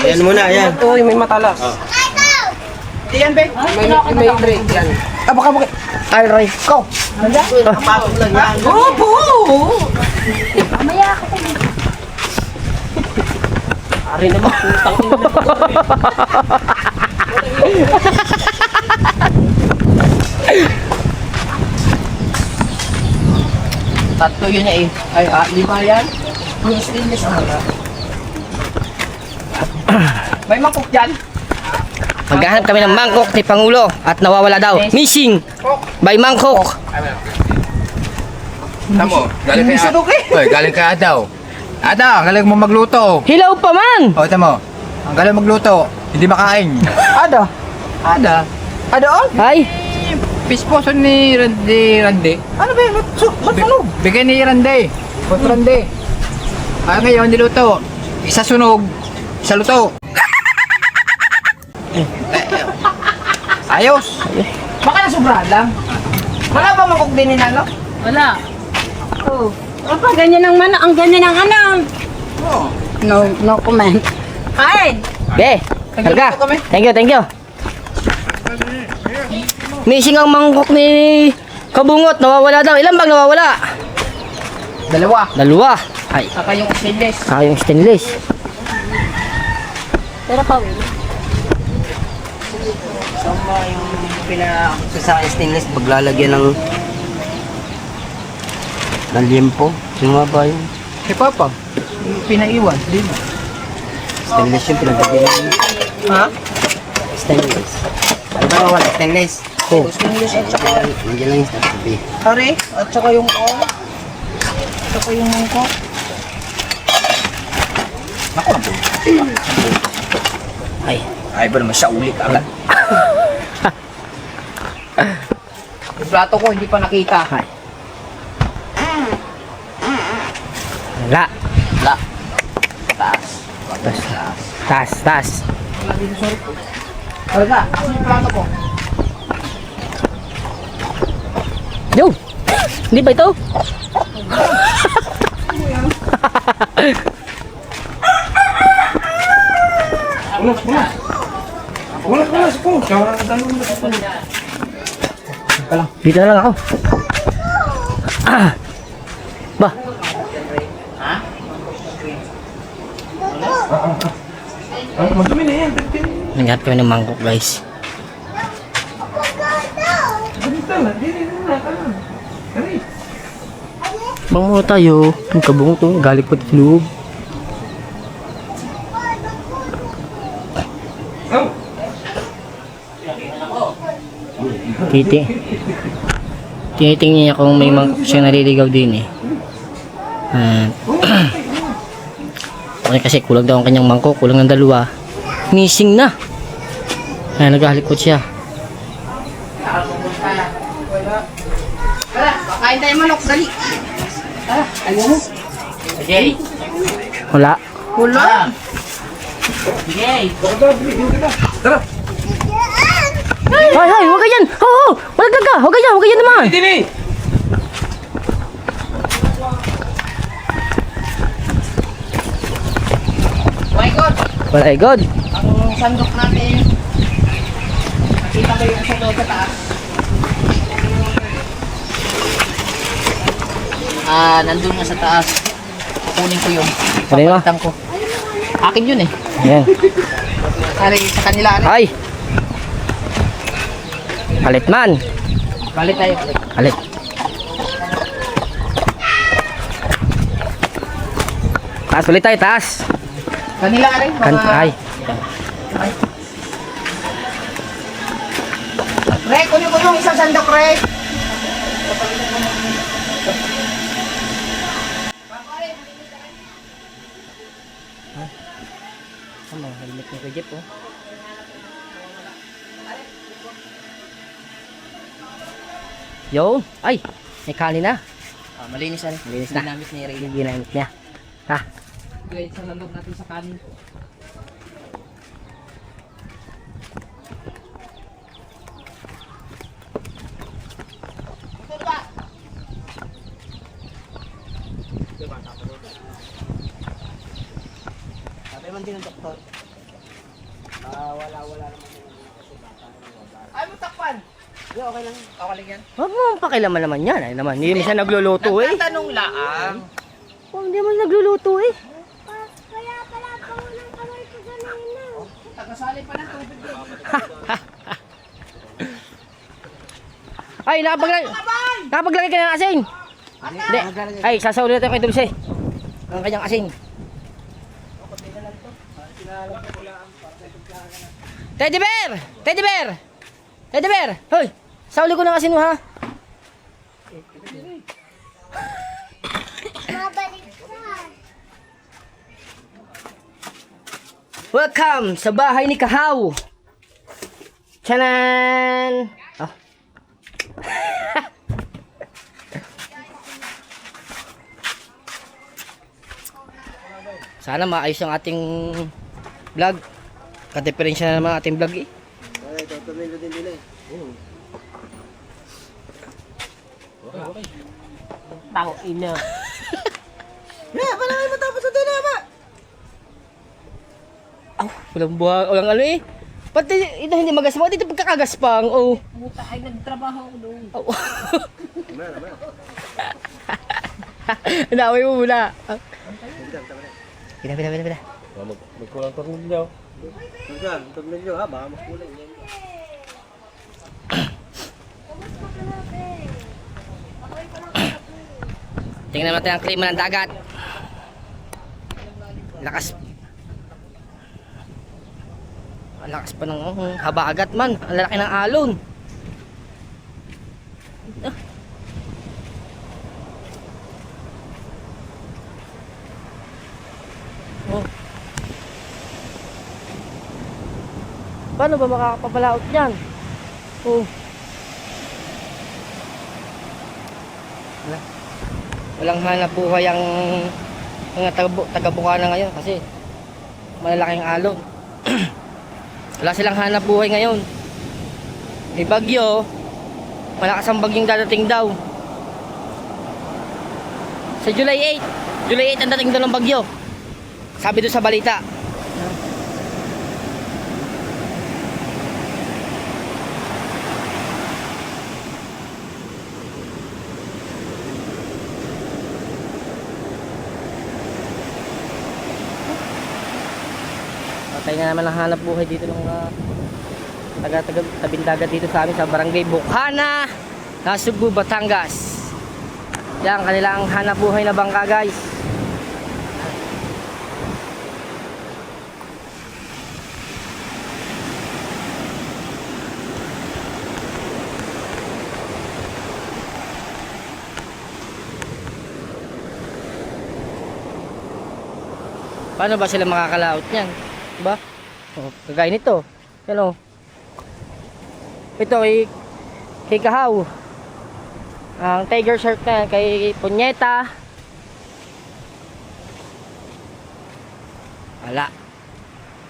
Ayan muna, ayan. Ito yung may matalas. Iyan, be. May break yan. Ah, baka. Ay, Roy. Go. Papatong lang yan. Opo! Mamaya ako din. Ari naman, putang ina. Tatlo yun eh. Ay, 5 yan. Yung stainless ang mga. May mangkok dyan. Maghahanap kami ng mangkok ni Pangulo at nawawala daw. Missing by mangkok. Tamo, galing kay Sunog eh. Oy, galing kay Adaw. Adaw, galing mo magluto. Hilaw pa man. O, tamo. Ang galing magluto, hindi makain. Ada. Ada. Ada on? Ay, Pisposo ni Randy. Ano ba yun? Ba't sunog? Bigay ni Randy. Put Randy. Ah, ngayon, niluto. Isa sunog, isa luto. Ayos. Baka nasubrahan lang. Wala ba mangkok din ninalo? Wala. Oh. Apa, ganyan ang mana, ang ganyan ang anang. No comment. Kain. be. Halika. Thank you, thank you. Missing ang mangkok ni Kabungot. Nawawala daw. Ilan bang nawawala? Dalawa. Ay, Saka yung stainless. yung stainless. Pero pa, Sama yung sa stainless paglalagyan ng liempo. Sino ba yun? Si Papa, pinaiwan. Di ba? Stainless yung pinagagyan ng... Ha? Stainless. Ano ba wala? Stainless. Oh. Stainless at saka... Nandiyan lang yung tabi. Pare, at saka yung... At saka yung mangkok. Ay, ba naman siya ulit agad. Yung plato ko hindi pa nakita. Wala. Wala. Tas. Talaga, ako yung plato ko. Yo. Hindi ba ito? Dito na lang ako. Ba? Naghanap kami ng mangkok, guys. Bang muna tayo. Yung kabungo to, galing pa sa loob. Tinitingnan niya kung may mangkok siya naliligaw din eh. Okay, kasi kulang daw ang kanyang mangkok, kulang ng dalawa. Missing na. Naghahalikot siya. Kain tayo manok, dali. Ayaw mo. Wala. Wala. Hoy, huwag ganyan. Oo, malaglag ka. Huwag ganyan naman. Hindi ni. My God! Very good. Ang sandok natin. Nakita ko yung sandok sa taas. Nandun nga sa taas. Kunin ko yun. Kunin mo? Papalitan ko. Akin yun eh. Ayan. Sali sa kanila. Ay. Palit man. Balik tayo. Palit. Taas ulit tayo, taas. Kanila rin. Ay. Re, kunin ko yung isang sandok, Re. Ano, helmet ni Kuya Jeep, oh. Yun. Ay, may kanin na. Malinis na rin. Malinis na. Ginamit ni Ray. Ginamit niya. Ha? Ito yung sandok natin sa kanin. Sabi man din ng doktor. Wala naman yung ay mo takpan. Yo, okay lang. Okay lang yan. Huwag mo pakilaman naman yan. Ay naman, hindi mo siya nagluluto eh. Nagtatanong laang. Oh, hindi mo nagluluto eh. Kaya pala ako ng kamay ko kanina. Tagasali pa ng tubig yun. Ay, nakapaglagay ka ng asin. Hindi. Ay, sasauli natin kay Dulce. Ang kanyang asin. Teddy bear! Teddy bear! Teddy bear! Hoy! Sauli ko ng asin mo ha. Mabaliktad. Welcome sa bahay ni Kahaw. Chanan! Oh. Sana maayos ang ating vlog. Ka-diferensya na naman ang ating vlog eh. Tao ina. Palangay matapos sa dinama. Walang buha, walang ano eh. Pati ito hindi magaspang, dito pagkakagaspang. Oh. Puta ay nagtrabaho ako doon. Oh. Naway mo muna. Pila. Magkulang tornilyo. Tornilyo ha, baka makulang yan. Tingnan natin ang klima ng dagat. Lakas. Ang lakas pa ng haba agad man. Ang lalaki ng alon. Ah. Oh. Paano ba makakapapalaot yan? Oh. Wala. Walang hanap buhay ang mga taga-Bukana ngayon kasi malalaking alon. Wala silang hanap buhay ngayon. May bagyo, malakas ang bagyong dadating daw. Sa July 8 ang dating daw ng bagyo. Sabi doon sa balita. Patay na naman ang hanap buhay dito ng tabing dagat dito sa amin sa barangay Bukana, Nasugbu, Batangas. Yan kanilang hanap buhay na bangka guys. Paano ba sila makakalaot niyan? Diba? Oh, kagaya nito. Yan o. Ito ay kay Kahaw. Ang tiger shark na kay Punyeta. Wala.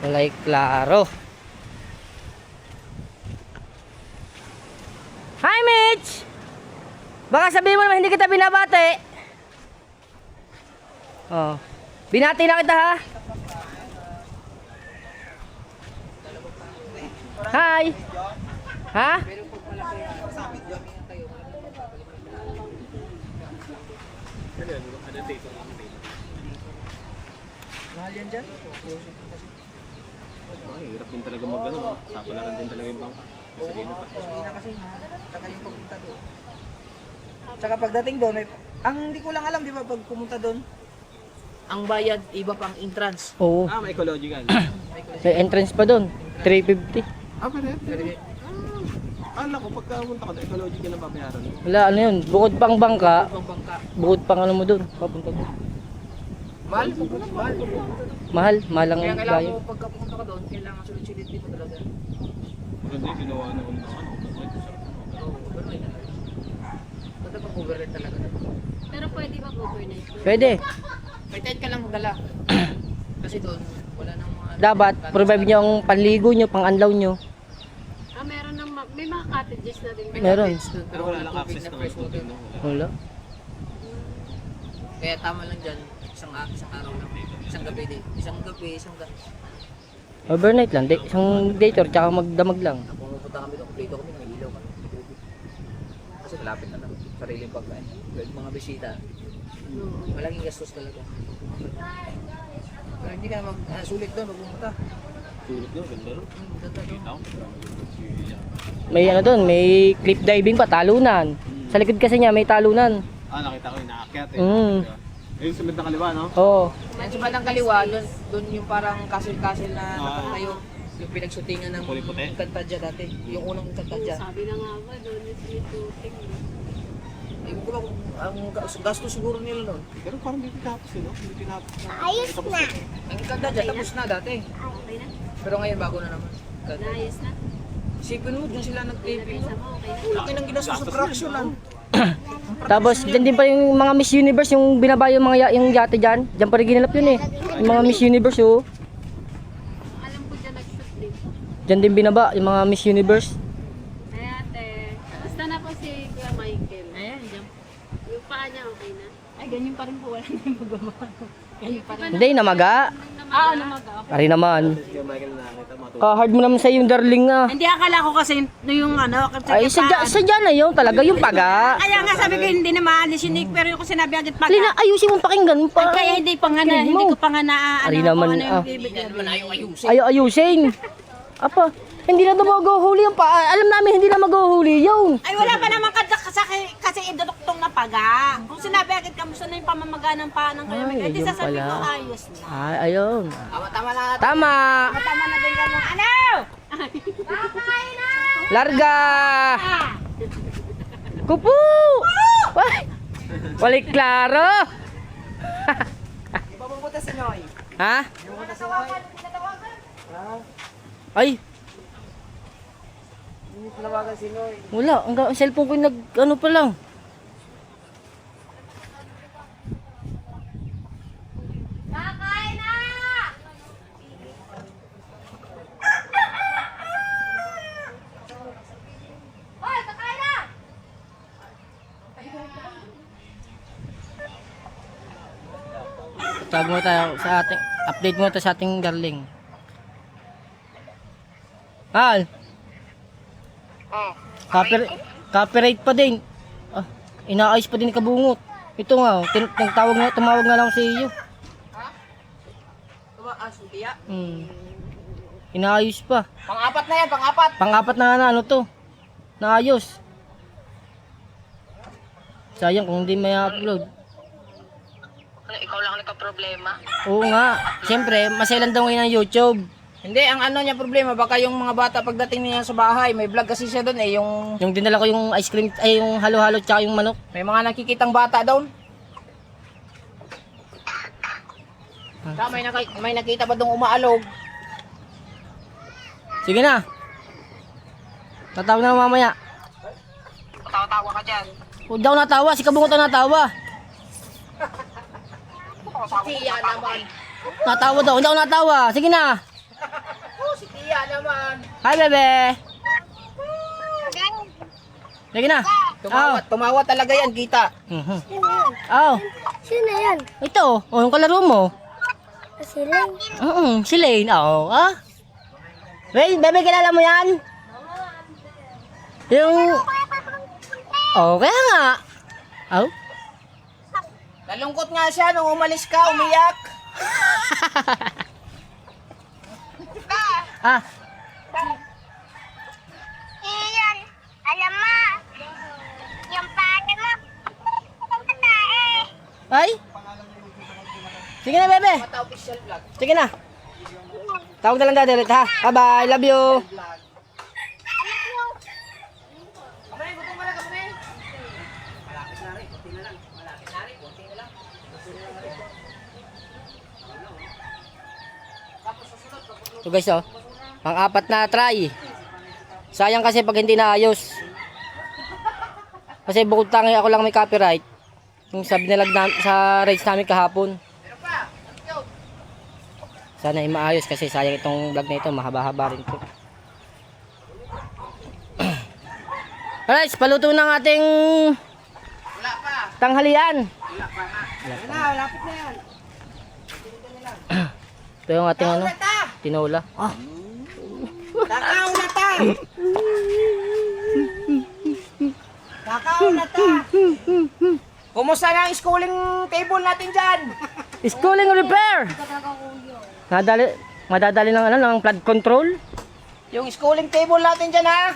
Walay klaro. Baka sabihin mo naman hindi kita binabati. Oh. Binati na kita ha. Hi. Ha? Mahal yan dyan. Ay, hirap din talaga mag-ano. Sapalaran din talaga yung bangka. Hindi na kasi tagal yung pagpunta doon. Tsaka pagdating doon, ang hindi ko lang alam, di ba, pag pumunta doon, ang bayad, iba pang entrance. Oo. Ah, may ecological. May entrance pa doon. 350. Ah, pwede. Alam ko, pagka punta ka, ecological na babayaran. Wala, ano yun. Bukod pang bangka. Ibang bangka. Bukod pang ano mo doon. Papunta doon. Mahal? Mahal. Mahal ang Kaya kailangan bayo. mo, pagka pumunta ka doon, kailangan sulit-sulit dito talaga. Hindi, ginawa na ko na sa ano. Oo, pero ay Basta pag overrate talaga. Pero pwede ba overnight? Pwede. May tent ka lang magdala. Kasi doon, wala nang mga... Dapat, provide nyo ang panligo nyo, pang-anlaw nyo. Ah, meron ng may mga cottages na din. Meron. Pero wala lang access na fresh water. Wala. Kaya tama lang dyan, isang araw lang. Isang gabi din. Isang gabi. Overnight lang. Isang day tour, tsaka magdamag lang. Pumupunta kami doon, dito kami, may ilaw kami. Kasi malapit na lang, sariling pagkain. Pero mga bisita, malaking gastos talaga. Pero hindi ka na sulit doon, pumunta. Sulit nyo, ganda rin. Ganda doon. May ano doon, may cliff diving pa, talunan. Sa likod kasi niya, may talunan. Ah, nakita ko yung naakyat eh. Mm. Ayun, sa ng kaliwa, no? Oo. Yan sa bandang kaliwa, doon yung parang castle-castle na nakatayo. Yung pinagsutingan ng Kulay puti? Encantadia dati. Yung unang Encantadia. Sabi na nga ba, doon is shooting. Ewan ko ba kung ang gasto siguro nila noon. Pero parang hindi tinapos yun, no? Hindi tinapos. Ayos na. Ang Encantadia tapos na dati. Okay na? Pero ngayon bago na naman. Naayos na? Isipin mo, dyan sila nag-taping. Isa mo, okay na? Laki ng ginastos sa production lang. Tapos, dyan din pa yung mga Miss Universe, yung binabayo yung mga yung yate dyan. Dyan pa rin ginalap yun eh. Yung mga Miss Universe, oh. Alam ko dyan nag-shoot din. Dyan din binaba, yung mga Miss Universe. Ay ate, basta na po si Kuya Michael. Ayan, dyan. Yung paa niya okay na? Ay, ganyan pa rin po. Wala na yung magbabago. Ganyan pa rin. Hindi, namaga. Namaga. Pari naman. Yung Michael na nakita, matulog. Hard mo naman sa yung darling ah. Hindi, akala ko kasi yung ano, kasi Ay, sadya na yun talaga, yung paga. kaya nga sabi ko hindi na maalis yun, pero yung sinabi agad pag Lina, ayusin mo pakinggan mo pa. kaya hindi pa nga na, Tingin mo. hindi ko pa nga na Ari ano, naman, kung ano ah. yung bibig Naman ayaw ayusin. Ayaw ayusin. Apa, hindi na daw mag-uhuli yung pa. Alam namin hindi na mag-uhuli yun. Ay wala pa naman kasi iduduktong na paga. Kung sinabi agad kamusta na yung pamamaga ng paa ng kaya Ay, hindi yun sasabi ko pala. ayos na. Ay, ayun. Tama na. Tama. Tama na din kamo. Ano? Larga. Kupu. Ay, balik klaro. Papunta si Noy. Ha? Ay, Hindi pinawagan si Noy. wala. Ang cellphone ko yung ano pa lang. Kakain na! Hoy, kakain na! Tawag mo tayo sa ating, update mo tayo sa ating darling. Hal. Copyright pa din. Ah, inaayos pa din ni Kabungot. Ito nga, tumawag nga lang sa iyo. Suliya. Inaayos pa. Pang-apat na yan, pang-apat. Pang-apat na ano to. Naayos. Sayang kung hindi may upload. Ikaw lang nagka-problema. Oo nga. Siyempre, maselan daw ngayon ng YouTube. Hindi, ang ano niya problema, baka yung mga bata pagdating niya sa bahay, may vlog kasi siya doon eh, yung Yung dinala ko yung ice cream, ay yung halo-halo tsaka yung manok. may mga nakikitang bata doon. May nakita ba doon umaalog? Sige na. Tatawag na mamaya. Tawa-tawa ka dyan. Huwag daw natawa, si Kabungot ang natawa. Tiya naman. Natawa daw, hindi ako natawa. Sige na. Si Tiya naman. Hi, bebe. Sige na. Tumawa talaga yan, kita. Oh. Sino yan? Ito, yung kalaro mo. Si Lane. Si Lane, oo. Rain, bebe, kilala mo yan? Yung... kaya nga. Nalungkot nga siya nung umalis ka, umiyak. Iyon, alam mo, yung pata mo, ang tatae. Ay? Sige na, bebe. Sige na. Tawag na lang dati ulit, ha? Bye-bye, love you. So guys, pang-apat na try. Sayang kasi pag hindi naayos. Kasi bukod tangi ako lang may copyright. Yung sabi nila sa rates namin kahapon. Sana ay maayos kasi sayang itong vlog na ito, mahaba-haba rin ito. Alright, paluto ng ating tanghalian. Malapit na yan. Ito yung ating tinola. Kakao na ta! Kakao na ta! Kumusta na ang schooling table natin dyan? Schooling repair! Madadali ng flood control. Yung schooling table natin dyan ha?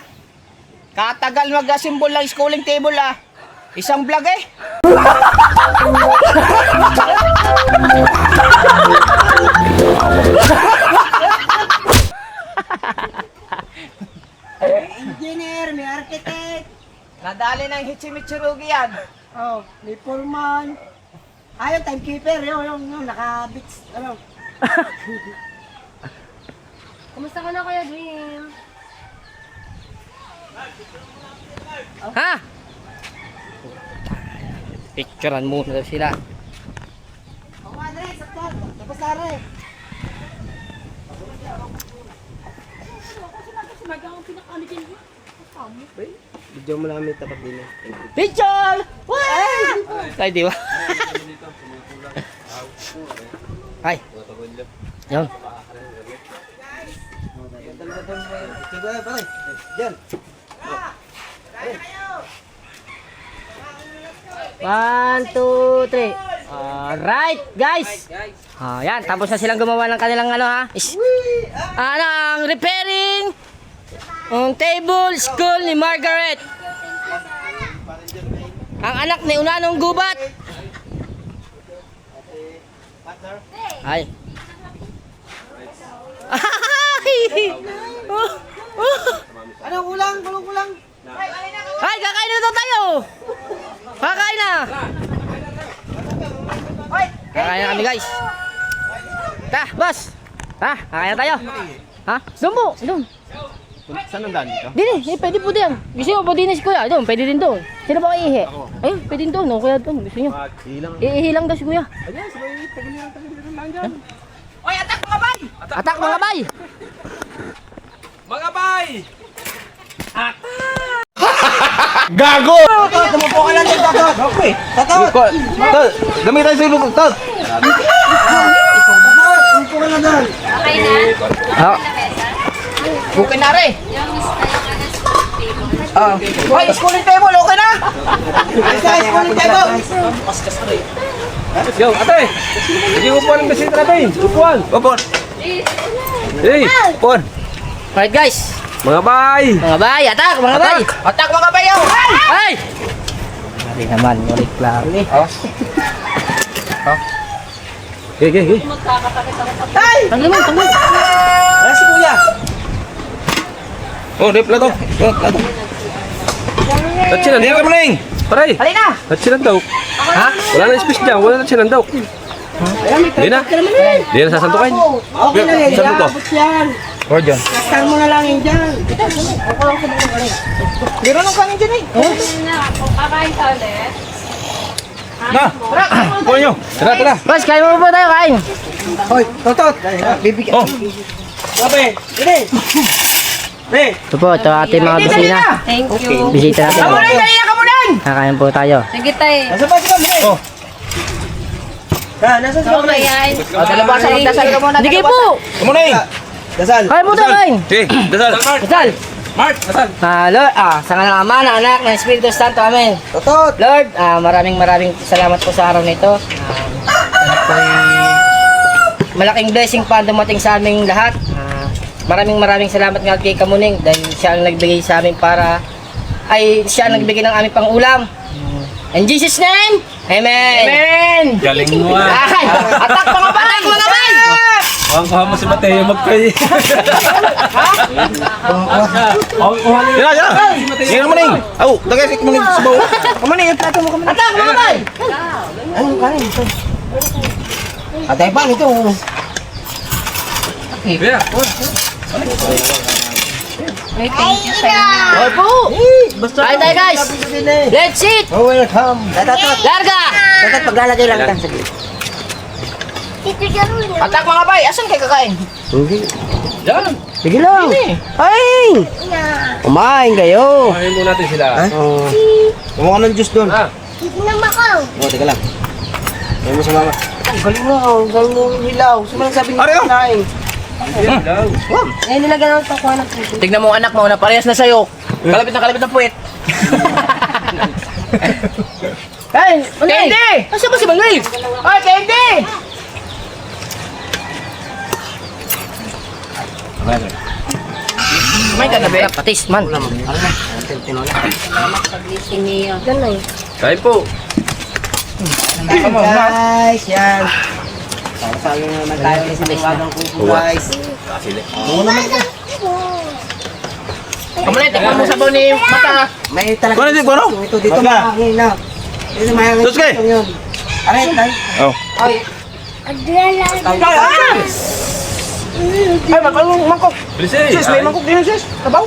Katagal mag-assemble ng schooling table ha? Isang vlog eh! Engineer, may architect. Nadali ng Hichimitsurugi yan. May foreman. Yung timekeeper, yung naka-bits, Kumusta ka na, Kuya Dream? Ha? Picturean muna daw sila. Madre, sakto. Tapos are. Video mo namin tapat din eh. Picture! Ay, di ba? Ay. Yan. Diyan. 1, 2, 3. Alright, guys. Yan, tapos na silang gumawa ng kanilang ang repairing ang table school ni Margaret. Ang anak ni Unanong Gubat. Ay. Anong kulang? Kulong kulang. Ay, kakain na daw tayo. Kakain na. Kakain na kami, guys. Boss. Kakain na tayo. Doon po. Doon. Saan ang daan dito? Dini, pwede po diyan. Gusto nyo po din si kuya. Doon, pwede din doon. Sino ba kayo ihi? Ayun, pwede din doon. Kuya doon. Gusto nyo. Iihi lang daw si kuya. Ayan, sabay tagiliran lang dyan. Oy, atak mga bay! Atak mga bay! Mga bay! Tumupo ka lang dito, Tatot. Okay. Tatot. Dami tayo sa ilog, Tatot. Tumupo ka lang doon. Okay na? Okay na rin. Yung school table. Oy, schooling table, okay na? Schooling table. Yo, ate! Hindi upuan ng bisita natin. Upuan. Upuan. Hey, upuan. Alright, guys. Mga bay! Mga bay, atak mga bay! Atak mga bayaw. Ay! Mali naman, ulit lang. Hey. Tay! Tanggal mo. Ano si kuya? Oh, di plato. Tatsinan, di ka maling. Paray. Halina. Tatsinan daw. Ha? Wala na space dyan. Wala na tatsinan daw. Di na. Di na sasantukin. Okay na rin. Saan mo to? Abot yan. Or dyan. Kastar mo na lang yun dyan. Meron ng kanin dyan eh. Kung kakain ka ulit, Na! Kuha nyo. Tara. Boss, kain mo po tayo, kain. Hoy, Totot. Bibigyan. Oh. Sabi, ini. Ito po, ito ating mga bisita. thank you. Bisita natin. Kamunay, dali na kamunay! kain! Kakain po tayo. Sige tayo. Nasa ba si Mami? Oh. Nasa si Mami? O, dalabasan, magdasal ka muna. Sige po! Kumunay! Dasal! Kain po tayo, kain! Sige, dasal. Dasal! Lord, sa ngalan ng Ama, ng Anak, ng Espiritu Santo, Amen. Totot! Lord, maraming salamat po sa araw nito. Malaking blessing pa ang dumating sa aming lahat. Maraming salamat nga kay Kamuning dahil siya ang nagbigay sa amin siya ang nagbigay ng aming pang-ulam. In Jesus' name, Amen! Amen! Galing mo ah. Ay, atak mga bay! Atak mga bay! Ang kuha mo si Mateo magkay. Yan na! Yan na Maning! Aw, tagay si Maning sa bawo. Kumunay, yung plato mo kumunay. Atak mga bay! Anong kanin ito? Atay pa nito. Yeah. Lord po! Kain tayo guys! Let's eat! Oh, welcome. Tatat. Larga! Tatat, paglalagay lang ka. Sige. Tito Jarul. Atak mga bay! Asan kayo kakain? Yan. Sige lang. Ay! Kumain kayo. Kumain mo natin sila. Kumuha ka ng juice doon. Tignan mo ko. Oh, teka lang. Ayaw mo sa mama. Ang galing mo. Ang galing mo hilaw. Sumang sabi niyo kinain. Eh, nilagyan ng takuha ng puso. Tignan mo ang anak mo na parehas na sa'yo. Kalapit na puwet. Hey, Candy! Asa ba si Manuel? Ay, Candy! Kumain ka na, be? Patis, man. Pag-listing niya. Kain po. Guys, yan. Salo naman tayo sa liwagang kuko, guys. Kamunin, tignan mo sa ni mata. May talaga. Kuno, kuno. Ito dito mahangin na. Dito mahangin. Tuske. Yun. Aray, tay. Oh. Ay. Ay, mangkok. Bilis Sis, may mangkok din, sis. Tabaw.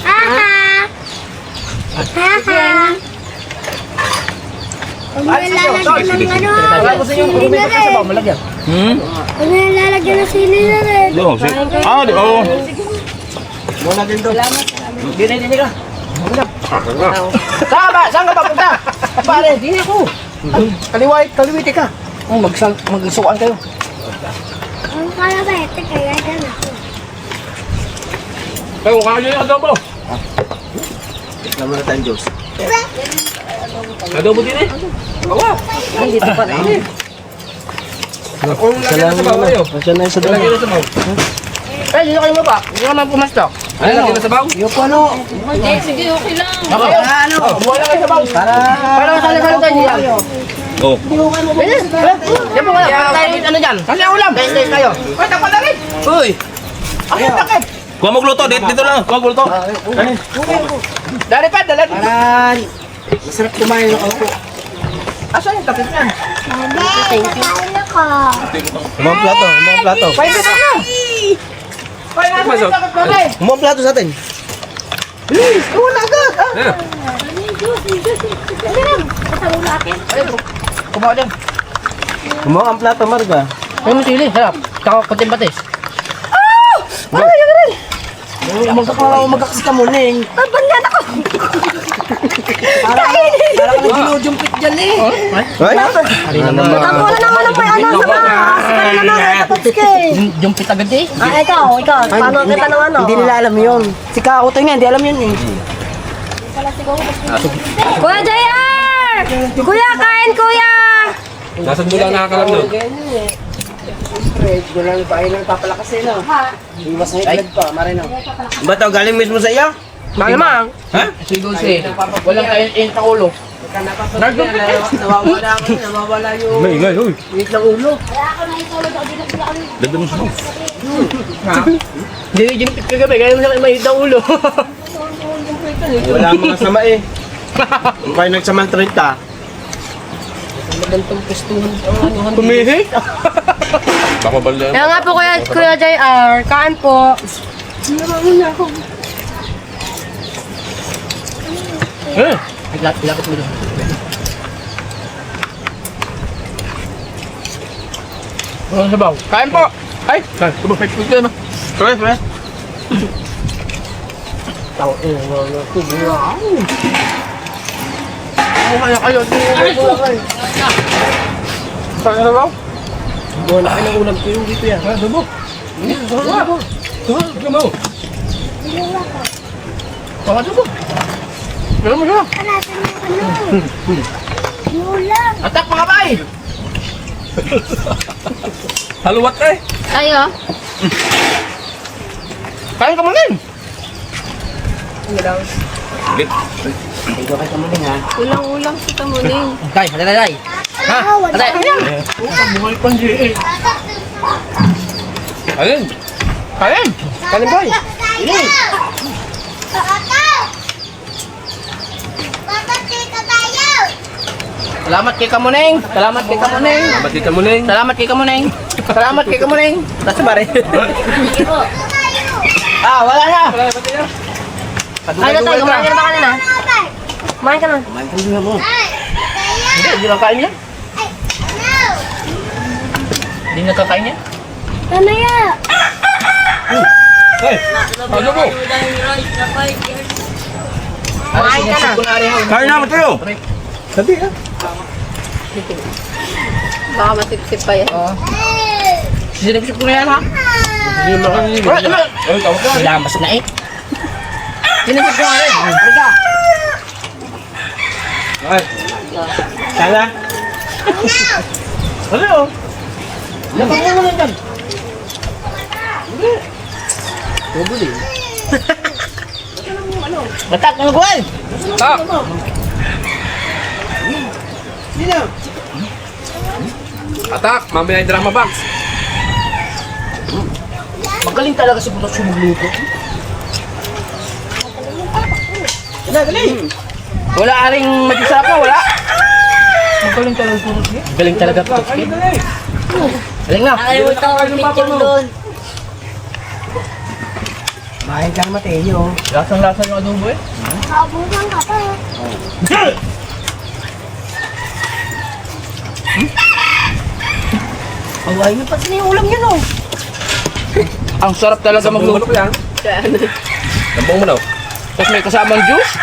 Haha. Haha. Huwag mo lalagyan ng ano. Sili na rin. Malagyan. Huwag mo lalagyan ng sili na rin. Oh, di oh. Muna din doon. Dini ka. Saan ka papunta? Pare, dini ako. Kaliwiti ka. Magsukaan kayo. Ang kalabete kaya dyan ako. Kayo, kaya yung adobo. Tignan mo na tayong juice. Adobo din eh. Dito pa rin. Kung lagyan na sa bawa kayo. Masya na yung sa Lagyan na sa bawa. Eh, dito kayo mo ba? Hindi ka naman pumastok. Ano, lagyan na sa bawa? Yung po, ano? Sige, okay lang. Ano? Wala kayo sa baw. Para masali-sali tayo niya. Oh. Yan po wala. Para tayo ano dyan. Kasi ulam. Guys, tayo. Uy, takot na rin. Uy. Ay, takot. Kuha mo gluto, dito lang. Kuha gluto. Dari pa, dala. Parang masarap kumain ng ako. Asan yung takot niyan? Thank you. Kain ako. Umang plato, umang plato. Pwede pa na. Pwede na yung takot ko rin. Umang plato sa atin. Please, wala agad. Yeah. Kumawa dyan. Umang ang plato, Marga. Ay mo sili. Harap. Tsaka kunting batis. Magkakas ka muna eh. Banyan ako. Parang ka ginujumpit dyan eh. Ay? Wala naman ang may ano sa maas. Kaya naman kapatske. Jumpit agad eh. Ikaw. Paano kita ng ano? Hindi nila alam yun. Si Kakutoy nga, hindi alam yun eh. Kuya JR! Kuya, kain kuya! Nasaan mo lang nakakalam doon? Siyempre, doon lang pailang papalakas eh, no? Hindi mas high blood pa, marino. Ba ito, galing mismo sa iyo? Malamang. Ha? Sigo si. Walang kain sa ulo. Nawawala yung May ingay, uy. init ng ulo. Dagdag mo sa mo. Hindi jumpit kagabi. Kaya mo siya may daw ulo. Wala mga sama eh. Kung kayo nagsamang 30. Magandang pustuhan. Tumihik? Baka balian. Kaya nga po Kuya JR, kain po. Ilapit mo doon. Walang sabaw. Kain po! Ay! Kain. Sabaw. May puto na. Kaya, kaya. Tao. Kumuha na kayo. Saan na ba? Buwan na kayo ng ulam kayo dito yan. Ha, dubo. Dubo. Dubo. Baka dubo. Gano'n mo siya. Atak mga bay! Haluwat eh. Tayo. Kain ka mo rin! Git. Ulang-ulang si Kamuning. Tay, halay. Ha? Halay. Buhay pang G8. Alin? Kain! Kain boy! Ini! Salamat kay Kamuneng! Salamat kay Kamuneng! Salamat din ka muling. Salamat kay Kamuneng! Salamat kay Kamuneng! Nasa bare? Ah, wala na! Ay, na tayo, kumain ka na ba kanina? Kumain ka na. Hindi lang kain yan. Hindi na kakain yan. Mamaya. Hey, ano mo? Kumain ka na. Kain naman tayo. Baka matipsip pa yan. Sinipsip ko na yan ha? Lamas na eh. Sinipsip ko na rin. Halika. Sana? Ano yun? Lapang mo lang dyan. Batak ng buwan! Tak! Atak! Mamaya yung drama box. Magaling talaga si Butok sumugluto. Galing! Wala aring magsasarap na, wala? Magaling talaga si Butok. Galing talaga Butok. Galing na. Nakalimutan ko ang picture doon. Mahin ka Mateo. Lasang-lasa yung adobo eh. Kabukan ka pa. Away niyo pati na yung ulam yun oh. Ang sarap talaga magluto. Ano yan? Lambong mo daw. Tapos may kasamang juice.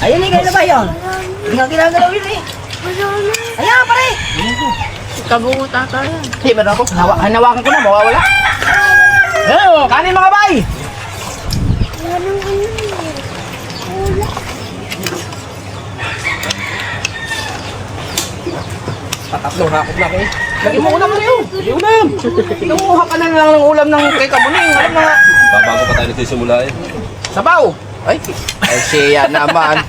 Ayun eh, kaya na ba yun? Hindi nga ginagalaw yun eh. Ayan pare. Kabungo tata yan. Hindi, meron ako. Hanawakan ko na, mawawala. Ano, kanin mga bay! Tatlong hakot na kayo. Lagi mo ulam na yun. Ulam! Nanguha ka na lang ng ulam ng kay Kamuning. Alam na nga. Bago pa tayo nagsisimula eh. Sabaw! Ay siya naman.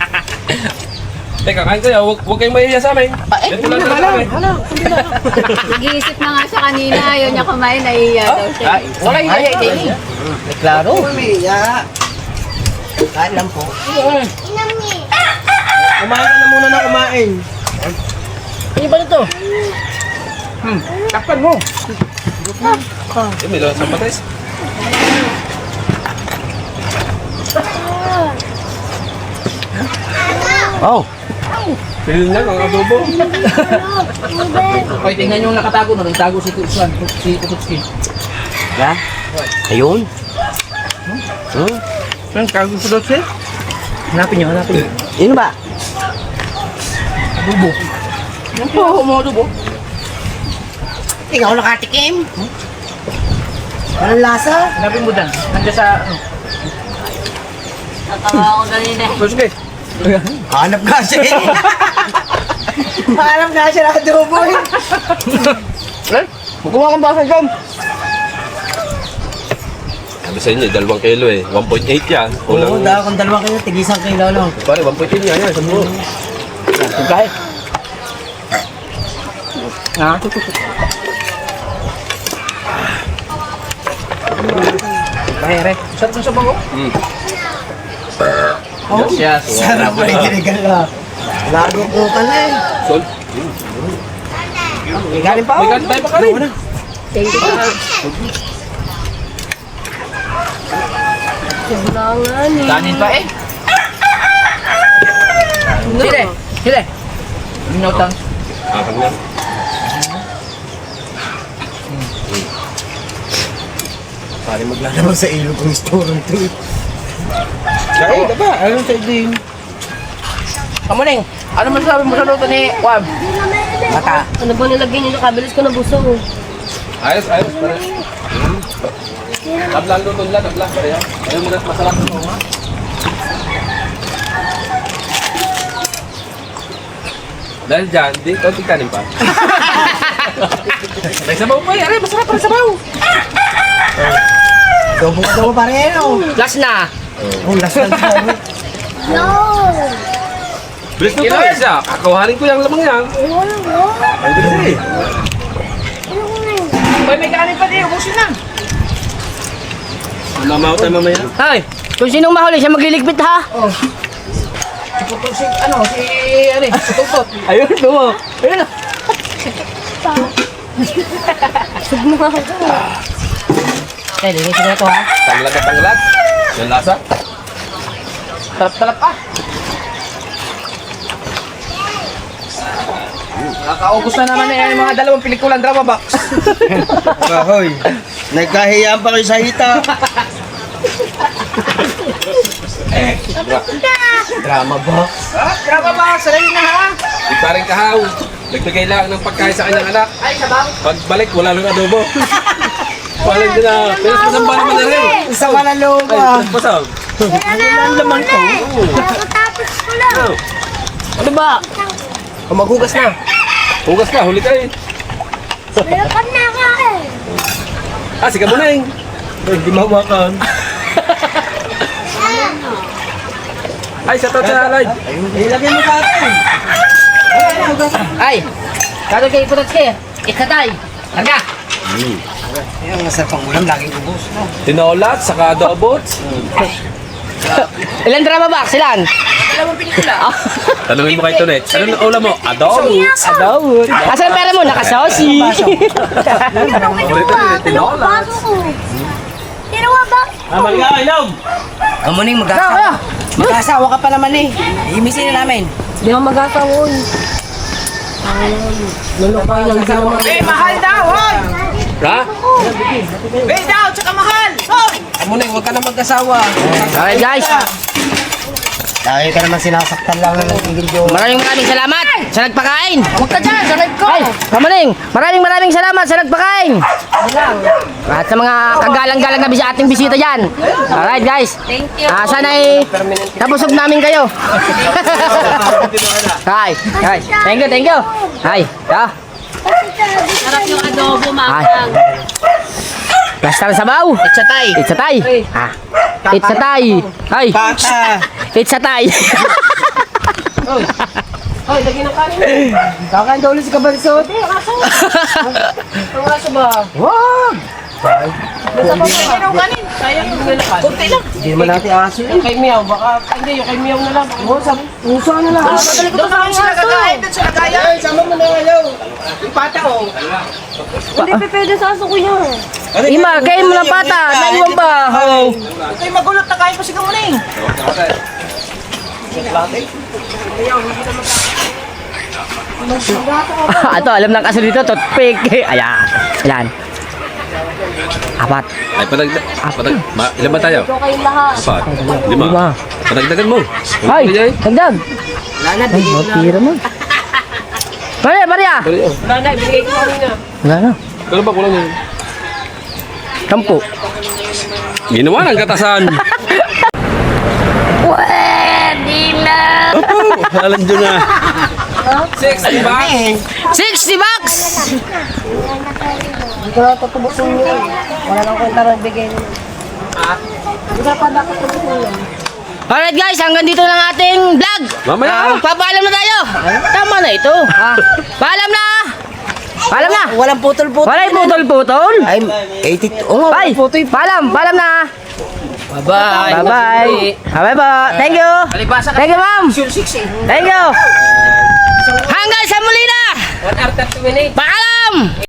Teka, kain kayo. Huwag kayong mahihiya sa amin. Ito lang sa amin. Nag-iisip na nga siya kanina. Ayaw niya kumain. Nahihiya daw siya. Ay, wala yung haya ito eh. Klaro. Umiya. Kain lang po. Inami. Kumain ka na muna na kumain. Ano ba ito? Takpan mo. Eh, may lahat sa patis. Oh. Pili na ang adobo. Okay, tingnan nyo yung nakatago na. Nagtago si Tututski. Ha? Ayun. Saan kago si Tututski? Hanapin nyo. Yun ba? Adobo. Yan po, mga adobo. Ikaw nakatikim. Walang lasa. Hanapin mo dyan. Nandiyan sa... Natawa ako kanina. Sige. Hanap nga siya eh. Hanap nga siya na adobo eh. Eh, magkuha kang basa dyan. Sabi sa inyo, 2 kilo eh. 1.8 yan. Oo, Kulang. dahil kung 2 kayo, tigisang kilo lang. Pare, 1.8 yan yan. Sabi mo. Kahit. Ha? Kahit re. Sarap ng sabaw ko. Oh, Yes. sarap pa rin kinigal na. Lago ko ka na eh. Sol. May galing pa May oh. kanin tayo pa kanin. Kanin pa eh. Sile. Minutang. Akan yan. Pare maglalabang sa ilog kung store to eh. Ay, diba? Ano sa din? Kamuning, ano masasabi mo sa luto ni Wab? Mata. Ano ba nilagay niyo? Kabilis ko na busog. Ayos, pare. Tablang luto nila, tablang. Pareho. Ayaw mo na masarap ito, ha? Dahil dyan, di, konting kanin pa. May sabaw pa yan, masarap pa sabaw. Dobo pa rin, oh. Last na. Oh, last na. Bilis mo pa siya. Kakawahanin ko yung lamang yan. Ay, bilis eh. May kanin pa din, ubusin na. Mamaw tayo mamaya. Ay, kung sinong mahuli, siya magliligpit ha. Si Tutot. Ayun, dumo. Ayun na. Kaya, lingin siya na ito ha. Tanglad na tanglad. Yung lasa. Talap-talap ah. Nakakaubos na naman yung mga dalawang pelikulang drama box. Bahoy. Nagkahiyaan pa kayo sa hita. Drama box, sarili na ha. Di pa rin kahaw. Nagbigay lang ng pagkain sa kanyang anak. Ay, sabaw. Pagbalik, wala nang adobo. Walang din na. Pero masamba naman na rin. Isa ka na loob, Ay, ah. masam. Ang laman ko. Tapos ko lang. Oh, Ano ba? O maghugas na. hugas ka, huli ka eh. Meron na ako eh. Ah, si Kamuneng. Hindi mawakan. Ay, sa tao sa live. Ilagay mo ka atin. Ay, kado kay Putatski. Ikatay. Larga. Yung masarap ang ulam, laging ubos. Tinolat, saka adobo. Ilan drama box? Ilan? Dalawang pelikula. Tanungin mo kay Tonet. Ano na ulam mo? Adobo. Adobo. Asan ang pera mo? Nakasosi. Paborito nila, tinolat. Tinawa ba? Amuning, mag-asawa. Mag-asawa ka pa naman eh. Imisin na namin. Hindi mo mag-asawa. Eh, mahal daw, hoy! Ha? Eh, daw, tsaka mahal! Hoy! Amuning, huwag ka na mag-asawa. Alright guys. Dahil ka naman sinasaktan lang ng video. Maraming salamat sa nagpakain. Huwag ka dyan, sa live ko! Ay, Kamaling, maraming salamat sa nagpakain. At sa mga kagalang-galang na sa ating bisita dyan. Alright guys. Thank you. Sana'y nabusog namin kayo. Hi, guys. Thank you. Hi, ta. Sarap yung adobo, Ay. makang. Plastar sabaw. It's a tie. It's a tie. Ah. It's a tie. Ay. Bata. It's a tie. Hoy, lagyan ng kanin. Kakain daw ulit si Kabarisot. Ang aso ba? Wag! Lagyan ng kanin. Sayang yung nilakad. Kunti lang. Hindi naman natin aso. Yung kay Miao, baka hindi, yung kay Miao na lang. Uso na lang. Doon na sila kakain, doon sila kakain. Sama mo na ayaw. Yung pata oh. Hindi pa pwede sa aso ko yan. Ima, kain mo ng pata. Naiwan ba? Oh. Huwag kayo magulot na kain pa si Kamuning. Ito, alam ng kaso dito, toothpick. Ayan. Apat. Ay, ilan ba tayo? Kayong lahat. Apat. Lima. Padagdagan mo. Ay, Ay, dagdag. Wala na, bigay ko na. Tira mo. Maria. Wala na, ibigay ko kanina. Wala na. Kano ba kulang yun? 10. Ginawa ng katasan. Pwede na. Alam nyo na. 60 ba? 60 bucks. Hindi ko na tutubusin nyo. Wala nang kwenta rin bigay nyo. Hindi ko na pa dapat tubusin nyo. Alright guys, hanggang dito lang ating vlog. Mamaya. Papaalam na tayo. Tama na ito. Paalam na. Walang putol-putol. Wala yung putol-putol. Ay, 82. Oh, Ay, paalam na. Bye-bye. Bye po. Thank you. Alipasa ka. Thank you, ma'am. Sure 6 eh. Thank you. Hanggang sa muli na. 1 hour 30 minutes. Paalam.